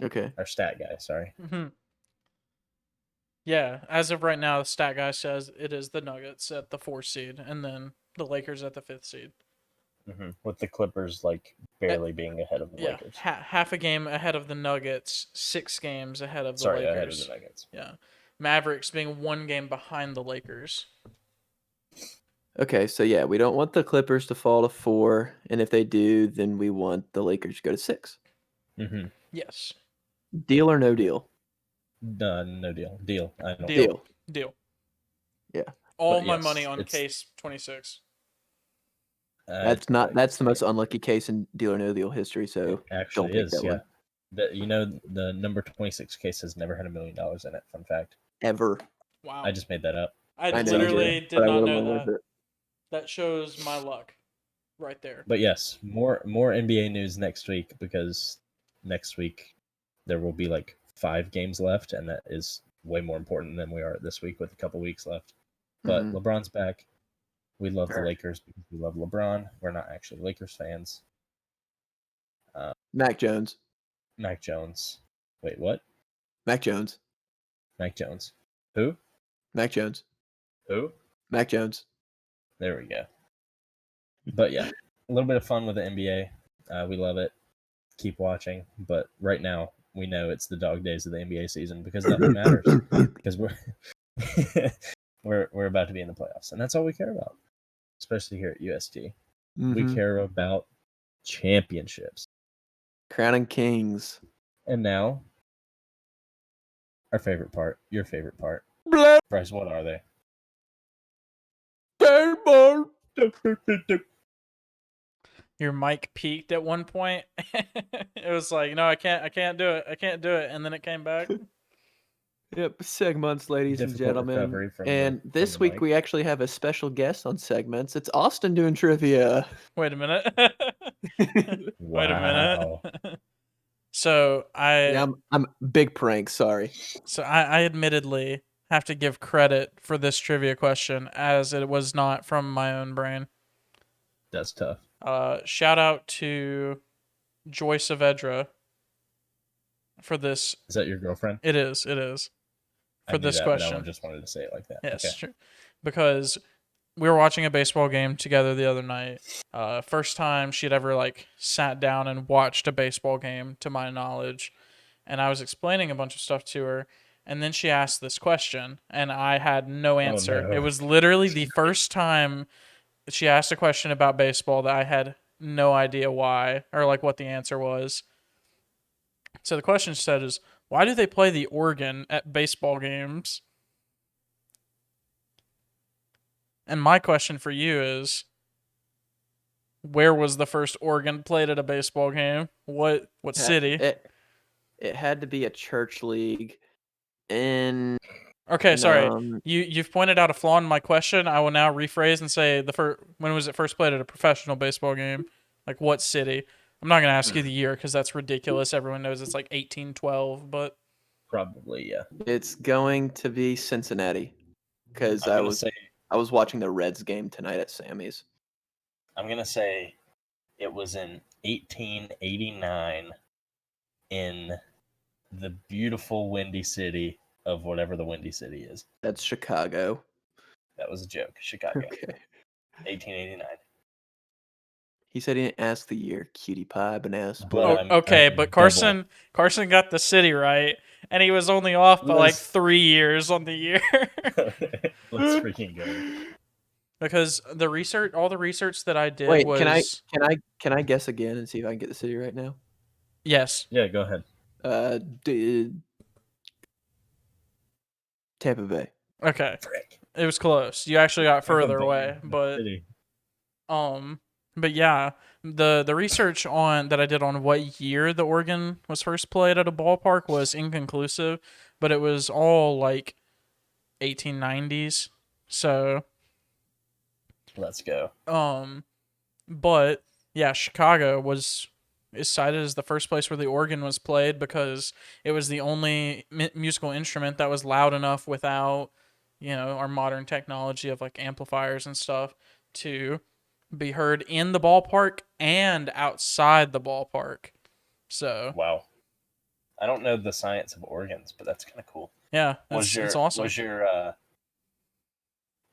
Okay. Our stat guy, sorry. Mm-hmm. Yeah, as of right now, the stat guy says it is the Nuggets at the 4 seed, and then the Lakers at the 5th seed. Mm-hmm. With the Clippers barely being ahead of the Lakers. Half a game ahead of the Nuggets, 6 games ahead of the Lakers. Ahead of the Nuggets. Yeah, Mavericks being 1 game behind the Lakers. Okay, so yeah, we don't want the Clippers to fall to 4, and if they do, then we want the Lakers to go to 6. Mm-hmm. Yes. Deal or no deal? No deal. Deal. I don't. Deal. Deal. Yeah. All But my yes, money on it's case 26. That's the most unlucky case in Deal or No Deal history. So it don't actually pick is. that Yeah. one The number 26 case has never had $1 million in it. Fun fact. ever. Wow. I just made that up. I I know So- you literally did, did but I not would have know went that. with it. That shows my luck right there. But yes, more NBA news next week, because next week there will be like 5 games left, and that is way more important than we are this week with a couple weeks left. But Mhm. LeBron's back. We love the Sure. Lakers because we love LeBron. We're not actually Lakers fans. Mac Jones. Mac Jones. Wait, what? Mac Jones. Mac Jones. Who? Mac Jones. Who? Mac Jones. There we go. But yeah, a little bit of fun with the NBA. We love it. Keep watching. But right now, we know it's the dog days of the NBA season because nothing matters. Because we're we're about to be in the playoffs, and that's all we care about. Especially here at USD, we Mhm. care about championships. Crowning Kings. And now, our favorite part, your favorite part, Bryce. What are they? Your mic peaked at one point. It was like, no, I can't do it, and then it came back. Yep, segments, ladies and Difficult gentlemen. recovery from And the this week mic. we actually have a special guest on segments. It's Austin doing trivia. Wait a minute. Wait a Wow. minute. So Yeah, I'm big prank. Sorry. I admittedly have to give credit for this trivia question as it was not from my own brain. That's tough. Shout out to Joy Saavedra for this. Is that your girlfriend? It is. I For knew this that, question. but I just wanted to say it like that. Yes, Okay. sure. Because we were watching a baseball game together the other night. First time she'd ever like sat down and watched a baseball game, to my knowledge. And I was explaining a bunch of stuff to her, and then she asked this question, and I had no answer. no. It was literally the first time she asked a question about baseball that I had no idea why or like what the answer was. So the question said is, why do they play the organ at baseball games? And my question for you is, where was the first organ played at a baseball game? What city? It had to be a church league. In Okay, sorry. um, You've pointed out a flaw in my question. I will now rephrase and say when was it first played at a professional baseball game? Like what city? I'm not gonna ask you the year because that's ridiculous. Everyone knows it's like 1812, but Probably, yeah. it's going to be Cincinnati because I'm I gonna was say watching the Reds game tonight at Sammy's. it was in 1889 in the beautiful Windy City of whatever the Windy City is. That's Chicago. That was a joke. Chicago, Okay. 1889. He said he didn't ask the year. Cutie pie, banana split. But I'm okay, but Carson got the city right, and he was only off by like Let's- 3 years on the year. Let's freaking go. Because all the research that I did Wait, was can I guess again and see if I can get the city right now? yes. Yeah, go ahead. Tampa Bay. Okay, Frick. it was close. You actually got further Tampa Bay, away, the but city. but yeah, the research on that I did on what year the organ was first played at a ballpark was inconclusive, but it was all like 1890s. So Let's go. but yeah, Chicago is cited as the first place where the organ was played because it was the only musical instrument that was loud enough without, our modern technology of like amplifiers and stuff to be heard in the ballpark and outside the ballpark. So Wow. I don't know the science of organs, but that's kind of cool. yeah, it's awesome.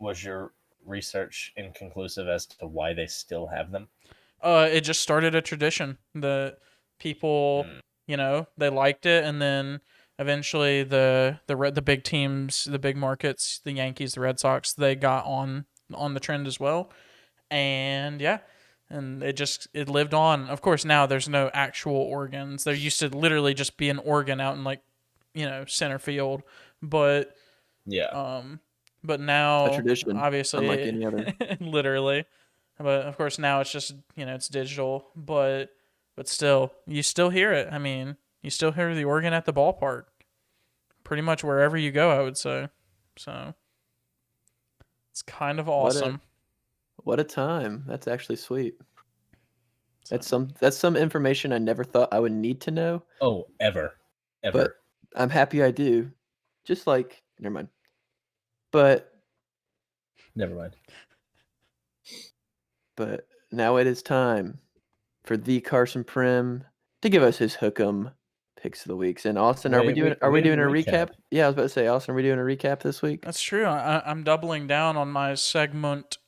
Was your research inconclusive as to why they still have them? It just started a tradition that people, they liked it, and then eventually the big teams, the big markets, the Yankees, the Red Sox, they got on the trend as well, and yeah, and it lived on. Of course, now there's no actual organs. There used to literally just be an organ out in like, center field, but Yeah. But A now, tradition, unlike obviously, any other. literally, but of course now it's just it's digital. But still, you still hear it. I mean, you still hear the organ at the ballpark, pretty much wherever you go. I would say, so it's kind of What a awesome. what a time. That's actually sweet. So, That's some information I never thought I would need to know, Oh, ever. but I'm happy I do. Just like never mind. But Never mind. but now it is time for the Carson Prim to give us his hook'em picks of the weeks. And Austin, are we doing a recap? Yeah, I was about to say, Austin, are we doing a recap this week? that's true. I'm doubling down on my segment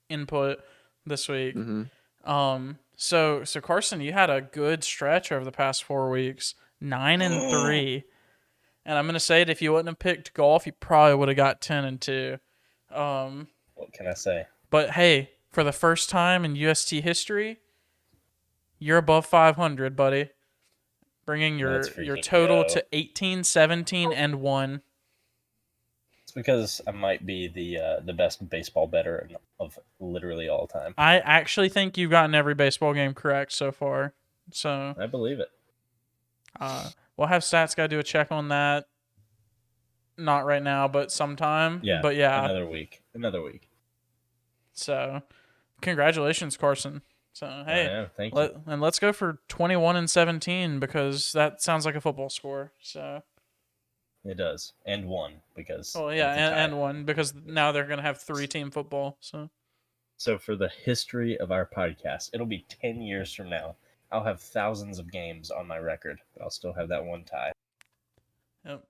input this week. Mm-hmm. So Carson, you had a good stretch over the past 4 weeks, 9-3, and I'm gonna say it. If you wouldn't have picked golf, you probably would have got 10-2. What can I say? But hey, for the first time in UST history, you're above 500, buddy, bringing Let's your freaking total go. to 18, 17, and 1. It's because I might be the best baseball bettor of literally all time. I actually think you've gotten every baseball game correct so far. So I believe it. we'll have Stats Guy do a check on that. Not right now, but sometime. Yeah. But yeah. Another week. So congratulations, Carson. So hey, I know. Thank you. and let's go for 21-17 because that sounds like a football score. So It does. And one because oh yeah, of the tie. and 1 because now they're gonna have 3-team football. So for the history of our podcast, it'll be 10 years from now. I'll have thousands of games on my record, but I'll still have that one tie. Yep.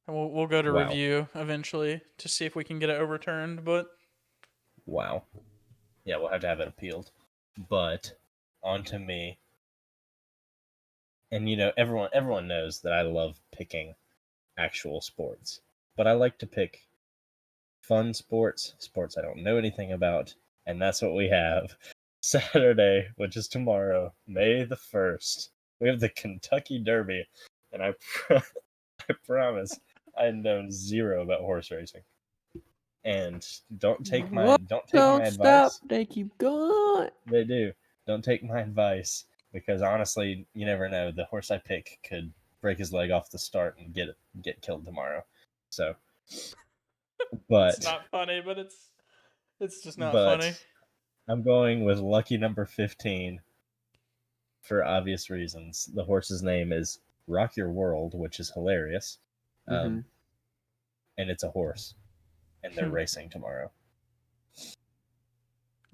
We'll go to Wow. review eventually to see if we can get it overturned, but Wow. Yeah, we'll have to have it appealed. But on to me. And everyone knows that I love picking actual sports. But I like to pick fun sports I don't know anything about, and that's what we have. Saturday, which is tomorrow, May the 1st. We have the Kentucky Derby, and I promise I know zero about horse racing. And don't take my advice. Stop. They keep going. They do. Don't take my advice because honestly, you never know. The horse I pick could break his leg off the start and get killed tomorrow. So, but it's not funny, but it's just not but funny. I'm going with lucky number 15 for obvious reasons. The horse's name is Rock Your World, which is hilarious. Mm-hmm. And it's a horse. And they're racing tomorrow.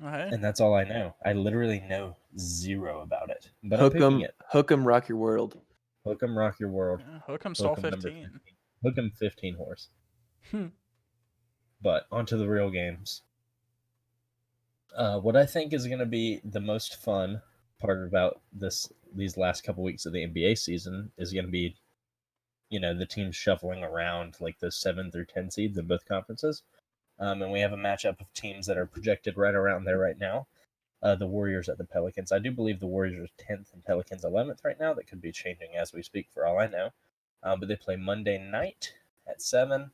Okay. And that's all I know. I literally know zero about it. But Hook I'm picking it. Hook 'em, Rock Your World. Hook 'em, Rock Your World. Yeah, Hook 'em, stall 15. Hook 'em 15 horse. But onto the real games. What I think is going to be the most fun part about these last couple weeks of the NBA season is going to be, the teams shuffling around like the 7 through 10 seeds in both conferences. And we have a matchup of teams that are projected right around there right now. The Warriors at the Pelicans. I do believe the Warriors are 10th and Pelicans 11th right now. That could be changing as we speak for all I know. But they play Monday night at 7.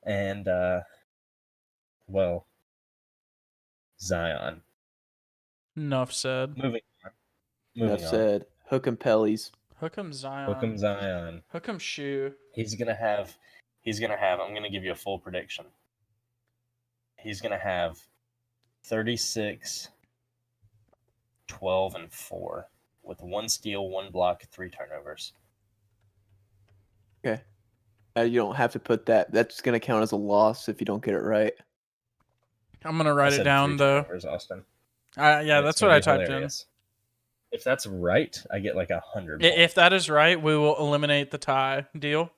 And, Zion. Enough said. Moving Enough on. said. Hook 'em Pellies. Hook 'em Zion. Hook 'em Zion. Hook 'em Shoe. He's gonna have. I'm gonna give you a full prediction. He's gonna have 36, 12, and 4 with 1 steal, 1 block, 3 turnovers. Okay. You don't have to put that. That's going to count as a loss if you don't get it right. I'm gonna write it down though. Austin. Yeah, that's what I typed hilarious. If that's right, I get like 100. If that is right, we will eliminate the tie. Deal?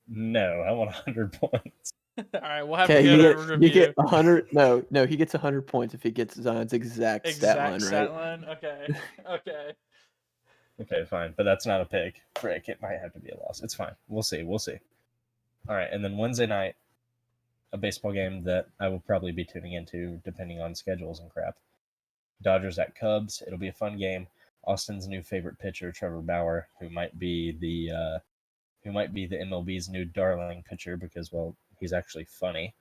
No, I want 100 points. All right, we'll have to get a review. You get 100. No, he gets 100 points if he gets Zion's exact stat line right. Okay. Okay, fine, but that's not a pick. Frick, it might have to be a loss. It's fine. We'll see. All right, and then Wednesday night, a baseball game that I will probably be tuning into depending on schedules and crap. Dodgers at Cubs. It'll be a fun game. Austin's new favorite pitcher, Trevor Bauer, who might be the MLB's new darling pitcher because, well, He's actually funny.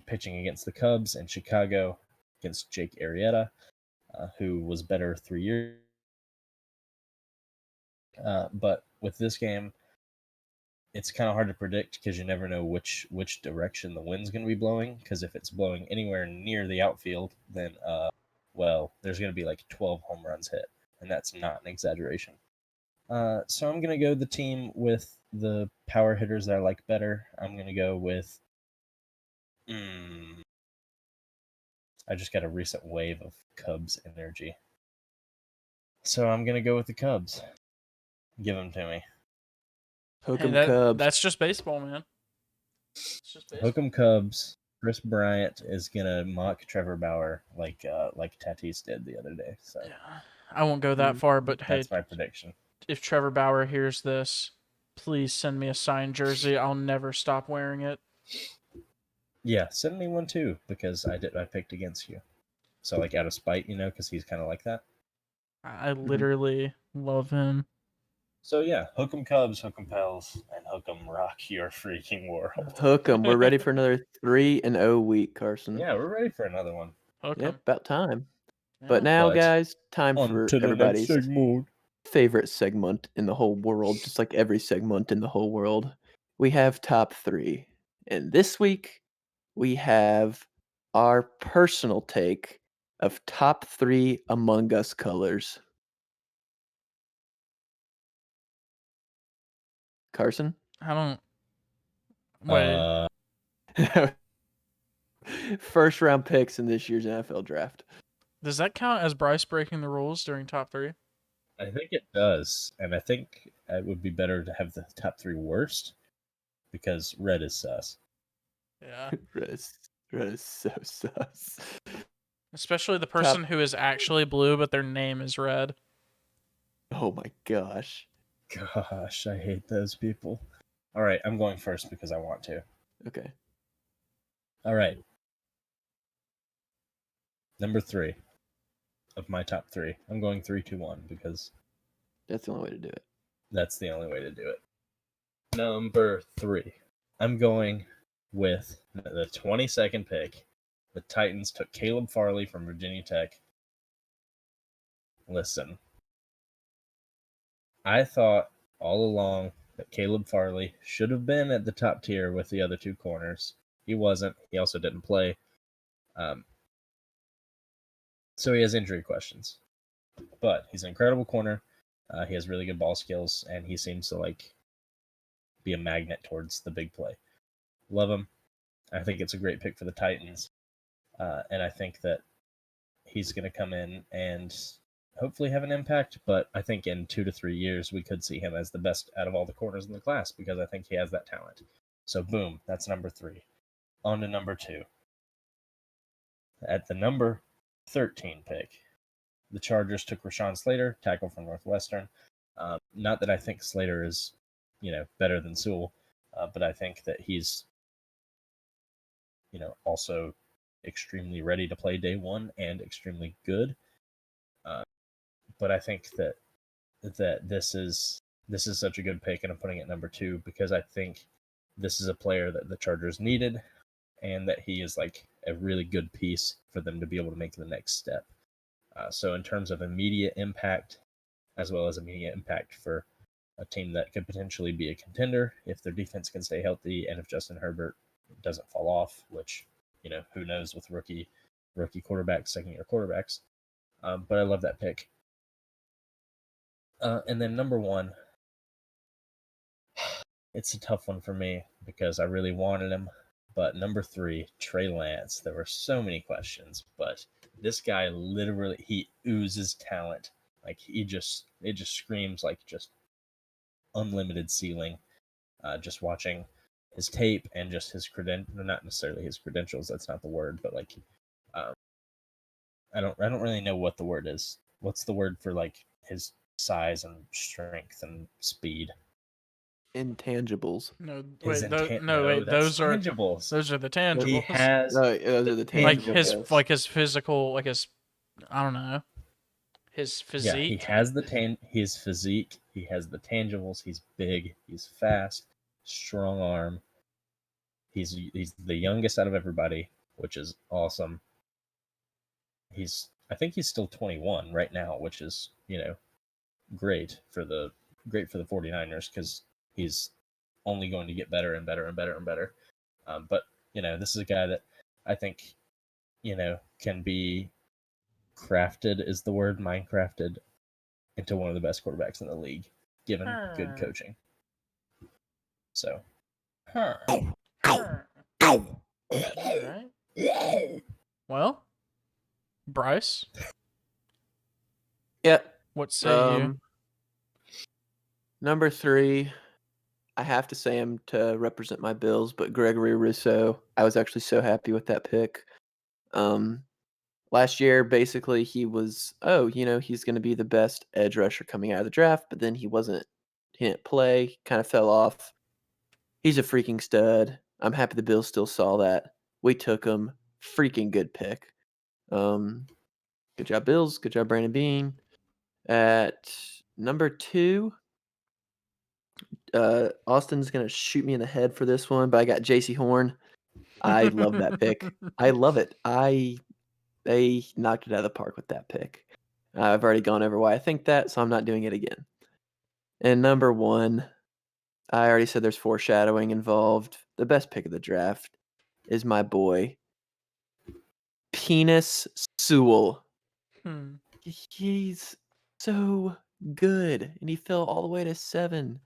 Pitching against the Cubs in Chicago against Jake Arrieta, who was better 3 years. But with this game, it's kind of hard to predict because you never know which direction the wind's going to be blowing. Because if it's blowing anywhere near the outfield, then there's going to be like 12 home runs hit, and that's not an exaggeration. So I'm going to go the team with the power hitters that I like better. I'm going to go with. I just got a recent wave of Cubs energy. So I'm going to go with the Cubs. Give them to me. Hook Hey, 'em Cubs. that's just baseball, man. It's just baseball. Hook 'em Cubs. Chris Bryant is going to mock Trevor Bauer like Tatis did the other day. So Yeah. I won't go that far, but hey, that's my prediction. if Trevor Bauer hears this, please send me a signed jersey. I'll never stop wearing it. Yeah, send me one too, because I picked against you. So like out of spite, because he's kind of like that. I literally love him. So yeah, hook 'em Cubs, hook 'em Pels, and hook 'em rock your freaking world. Hook 'em. We're ready for another 3-0 week, Carson. Yeah, we're ready for another one. Hook Yep, 'em. about time. Yeah. But now, But guys, time on for to the next everybody's segment. favorite segment in the whole world, just like every segment in the whole world. We have top 3. And this week, we have our personal take of top 3 Among Us colors. Carson? I don't. Wait. First round picks in this year's NFL draft. Does that count as Bryce breaking the rules during top 3? I think it does, and I think it would be better to have the top 3 worst, because red is sus. Yeah. Red is so sus. Especially the person who is actually blue, but their name is red. Oh my gosh. Gosh, I hate those people. All right, I'm going first because I want to. Okay. All right. Number 3 of my top 3. I'm going 3-2-1 because That's the only way to do it. that's the only way to do it. Number 3. I'm going with the 22nd pick. The Titans took Caleb Farley from Virginia Tech. Listen, I thought all along that Caleb Farley should have been at the top tier with the other 2 corners. He wasn't. He also didn't play. So he has injury questions. But he's an incredible corner. He has really good ball skills, and he seems to be a magnet towards the big play. Love him. I think it's a great pick for the Titans. And I think that he's going to come in and hopefully have an impact. But I think in 2 to 3 years, we could see him as the best out of all the corners in the class because I think he has that talent. So boom, that's number 3. On to number 2. At the number 13 pick, the Chargers took Rashawn Slater, tackle from Northwestern. Not that I think Slater is, better than Sewell, but I think that he's, also extremely ready to play day one and extremely good. But I think that this is such a good pick, and I'm putting it number 2 because I think this is a player that the Chargers needed, and that he is a really good piece for them to be able to make the next step. So in terms of immediate impact, as well as immediate impact for a team that could potentially be a contender if their defense can stay healthy and if Justin Herbert doesn't fall off, which, who knows with rookie quarterbacks, second-year quarterbacks. But I love that pick. And then number 1, it's a tough one for me because I really wanted him. But number 3, Trey Lance. There were so many questions, but this guy literally, he oozes talent. It just screams just unlimited ceiling. Just watching his tape and just his not necessarily his credentials. That's not the word, but I don't really know what the word is. What's the word for his size and strength and speed? Intangibles. No, His wait, that's those are tangibles. the tangibles. He has Those are the like tangibles. his physical, I don't know, his physique. Yeah, he has his physique. He has the tangibles. He's big. He's fast. strong arm. He's the youngest out of everybody, which is awesome. I think he's still 21 right now, which is, great for the 49ers because he's only going to get better and better and better and better. But this is a guy that I think can be crafted is the word, Minecrafted into one of the best quarterbacks in the league, given good coaching. So, All right. Well, Bryce, Yep. what say you? Number 3, I have to say him to represent my Bills, but Gregory Rousseau. I was actually so happy with that pick. Last year, basically, he was, he's going to be the best edge rusher coming out of the draft, but then he didn't play, kind of fell off. He's a freaking stud. I'm happy the Bills still saw that. We took him. Freaking good pick. Good job, Bills. Good job, Brandon Bean. At number 2, Austin's going to shoot me in the head for this one, but I got J.C. Horn. I love that pick. I love it. They knocked it out of the park with that pick. I've already gone over why I think that, so I'm not doing it again. And number 1, I already said there's foreshadowing involved. The best pick of the draft is my boy, Penis Sewell. He's so good, and he fell all the way to 7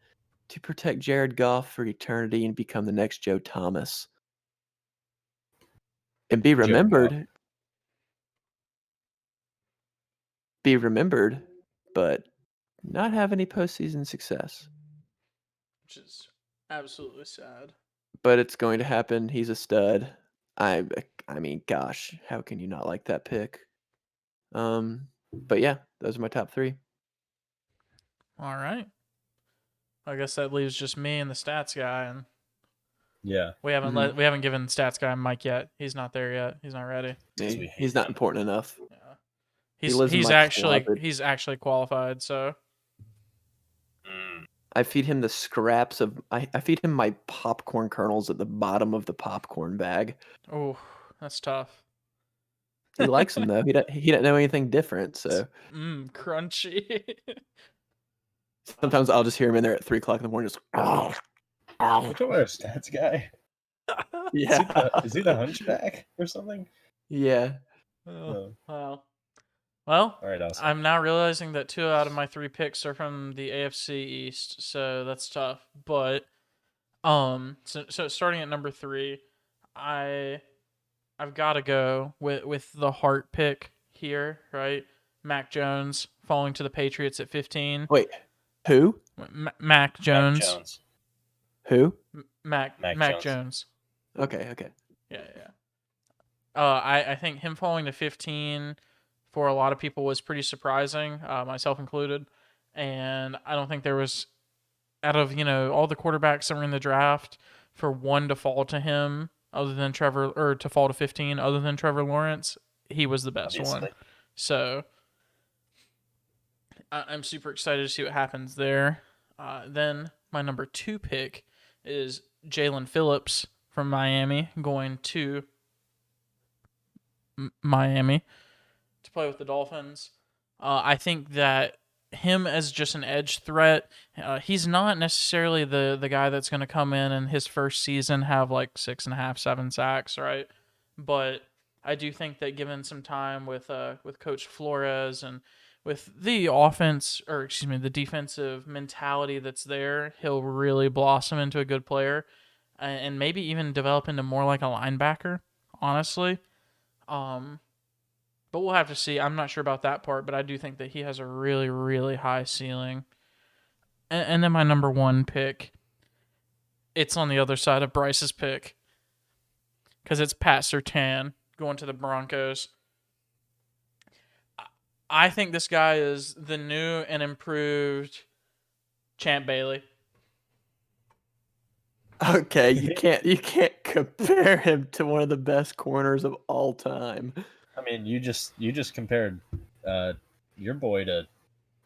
to protect Jared Goff for eternity and become the next Joe Thomas. And be remembered, but not have any postseason success. Which is absolutely sad. But it's going to happen. He's a stud. I mean, gosh, how can you not like that pick? But yeah, those are my top 3. All right. I guess that leaves just me and the stats guy, and yeah, we haven't given stats guy Mike yet. He's not there yet. He's not ready. He's not important enough. Yeah. He's actually qualified, so I feed him the scraps of I feed him my popcorn kernels at the bottom of the popcorn bag. Oh, that's tough. He likes them though. He doesn't know anything different, so crunchy. sometimes I'll just hear him in there at 3:00 in the morning, just. We're talking about our stats guy. Yeah, is he the hunchback or something? Yeah. Well, all right. Awesome. I'm now realizing that 2 out of my 3 picks are from the AFC East, so that's tough. But so starting at number 3, I've got to go with the heart pick here, right? Mac Jones falling to the Patriots at 15. Wait, who? Mac Jones. Who? Mac Jones. Okay. Yeah. I think him falling to 15 for a lot of people was pretty surprising, myself included. And I don't think there was, out of all the quarterbacks that were in the draft, for one to fall to him other than to fall to 15 other than Trevor Lawrence, he was the best one. So I'm super excited to see what happens there. Then my number 2 pick is Jalen Phillips from Miami, going to Miami to play with the Dolphins. I think that him as just an edge threat, he's not necessarily the guy that's going to come in his first season have like 6.5, 7 sacks, right? But I do think that given some time with Coach Flores and with the the defensive mentality that's there, he'll really blossom into a good player and maybe even develop into more like a linebacker, honestly. But we'll have to see. I'm not sure about that part, but I do think that he has a really, really high ceiling. And then my number 1 pick, it's on the other side of Bryce's pick, because it's Pat Surtain going to the Broncos. I think this guy is the new and improved Champ Bailey. Okay, you can't compare him to one of the best corners of all time. I mean, you just compared your boy to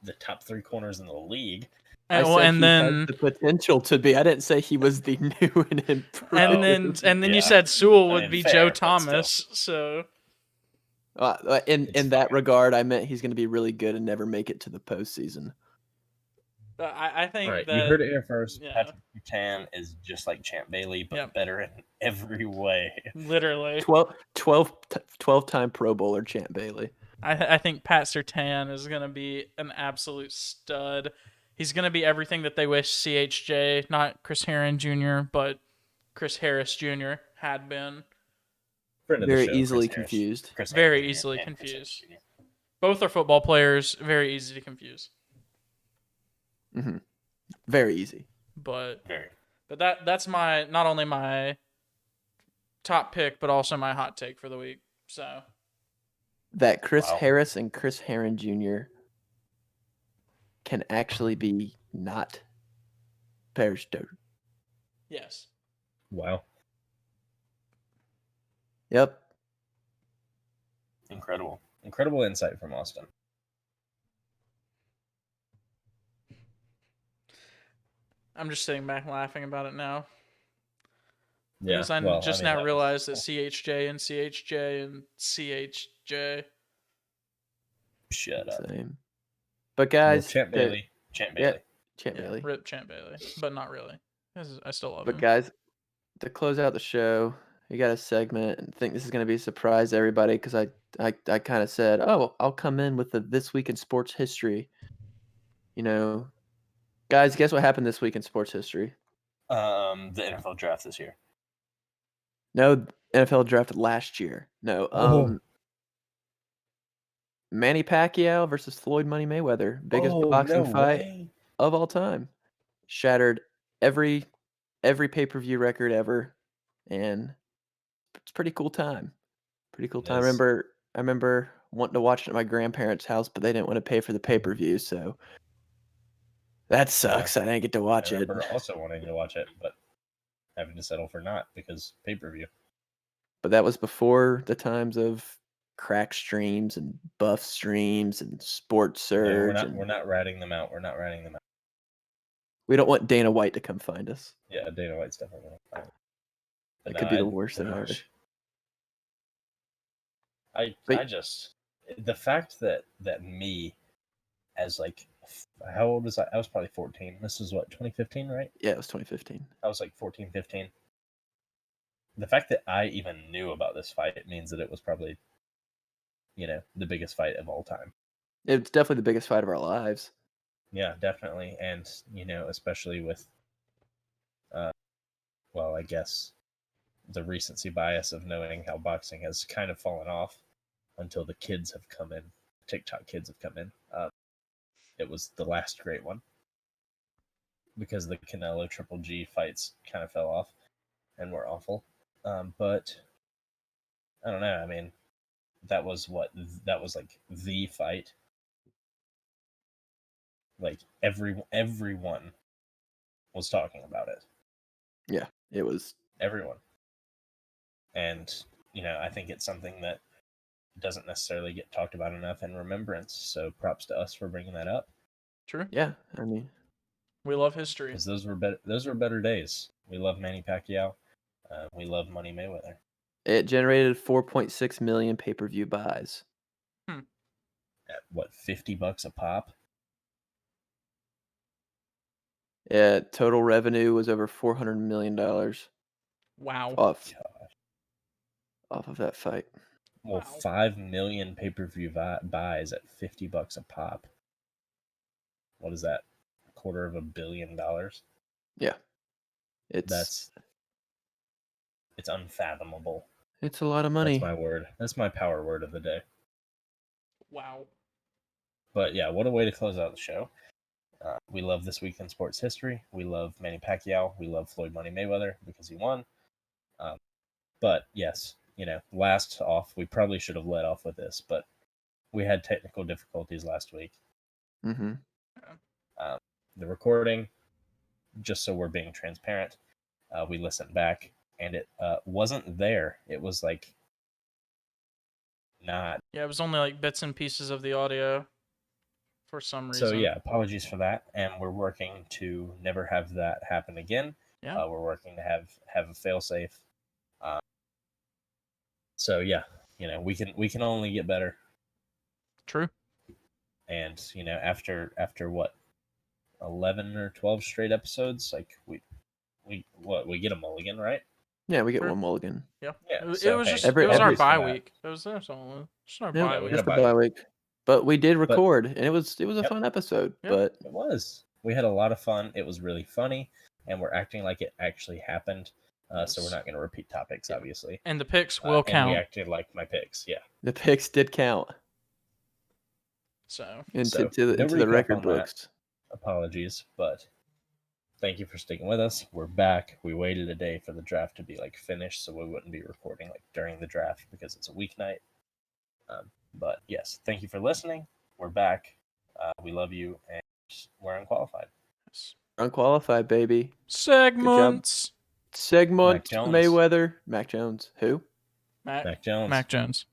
the top 3 corners in the league. And, I said and he then has the potential to be. I didn't say he was the new and improved. and then you Yeah. said Sewell I would mean, be fair, Joe but still. Thomas. So In It's that fine. regard, I meant he's going to be really good and never make it to the postseason. I think All right, that you heard it here first. yeah. Patrick Surtain is just like Champ Bailey, but Yep. better in every way. Literally, 12-time Pro Bowler Champ Bailey. I think Pat Surtain is going to be an absolute stud. He's going to be everything that they wish CHJ, not Chris Herron Jr., but Chris Harris Jr. had been. Friend of the Very show, easily Chris Harris. confused. Chris Very Harris Jr. easily and Chris confused. Harris Jr. Both are football players, very easy to confuse. Hmm. Very easy. But Very. that's my not only my top pick, but also my hot take for the week. So That Chris Wow. Harris and Chris Herron Jr. can actually be not Periscope. yes, Wow. Yep. Incredible. Incredible insight from Austin. I'm just sitting back laughing about it now. Yeah. Because I well, just I mean, now that realized that was- CHJ and CHJ and CHJ. Shut up. Same. But Well, guys, Champ Bailey. Champ yeah. Bailey. Champ Yeah, Bailey. rip Champ Bailey, but not really. I still love But him. guys, to close out the show, we got a segment, and I think this is going to be a surprise to everybody because I kind of said, oh, I'll come in with the This Week in Sports History. You know, guys, guess what happened this week in sports history? The NFL draft this year. No, NFL drafted last year. No, Oh. Manny Pacquiao versus Floyd Money Mayweather, biggest boxing fight way. of all time. Shattered every pay-per-view record ever, and it's a pretty cool time. Pretty cool It time. is. I remember wanting to watch it at my grandparents' house, but they didn't want to pay for the pay-per-view, so that sucks. I didn't get to watch I it. remember also wanting to watch it, but having to settle for not because pay-per-view. But that was before the times of crack streams and buff streams and sports Yeah, surge. we're not ratting them out. We're not ratting them out. We don't want Dana White to come find us. Yeah, Dana White's definitely going to find it. That could be the worst thing ever. I just the fact that me as like how old was I? I was probably 14. This is what 2015, right? Yeah, it was 2015. I was like 14, 15. The fact that I even knew about this fight means that it was probably, the biggest fight of all time. It's definitely the biggest fight of our lives. Yeah, definitely, and especially with, well, I guess the recency bias of knowing how boxing has kind of fallen off until the kids have come in. TikTok kids have come in. It was the last great one because the Canelo Triple G fights kind of fell off and were awful. But I don't know. I mean, that was like the fight. Like everyone was talking about it. Yeah, it was. Everyone. And, I think it's something that doesn't necessarily get talked about enough in remembrance. So props to us for bringing that up. True. Yeah, I mean, We love history. Because those were better days. We love Manny Pacquiao. We love Money Mayweather. it generated 4.6 million pay-per-view buys. At what, $50 a pop? Yeah, total revenue was over $400 million Wow. off Gosh. of that fight. Well, Wow. 5 million pay-per-view buys at $50 a pop. What is that? $250 million? Yeah, it's unfathomable. It's a lot of money. That's my word. That's my power word of the day. Wow. But yeah, what a way to close out the show. We love This Week in Sports History. We love Manny Pacquiao. We love Floyd Money Mayweather because he won. But yes, last off, we probably should have led off with this, but we had technical difficulties last week. Mm-hmm. The recording, just so we're being transparent, we listened back and it wasn't there. It was like not. Yeah, it was only like bits and pieces of the audio. for some So reason. yeah, apologies for that, and we're working to never have that happen again. Yeah. We're working to have a failsafe. So yeah, we can only get better. True. And after what 11 or 12 straight episodes, like we get a mulligan, right? Yeah, we get Sure. one mulligan. Yeah. Yeah, It so, was hey, just Every- it was our every- bye for that. week. It was just our Yeah, bye we week. had just a a bye bye week. But we did record, and it was a Yep. fun episode. Yep. But It was. We had a lot of fun. It was really funny, and we're acting like it actually happened. So we're Yes. not going to repeat topics, Yeah. obviously. And the picks will And we count. acted like my picks. Yeah. the picks did count So into no the recap record on that. books. Apologies, but thank you for sticking with us. We're back. We waited a day for the draft to be finished, so we wouldn't be recording during the draft because it's a weeknight. But yes, thank you for listening. We're back. We love you, and we're unqualified. yes. Unqualified, baby. Segments. Segment Mac Jones. Mayweather. Mac Jones. Who? Mac Jones. Mac Jones.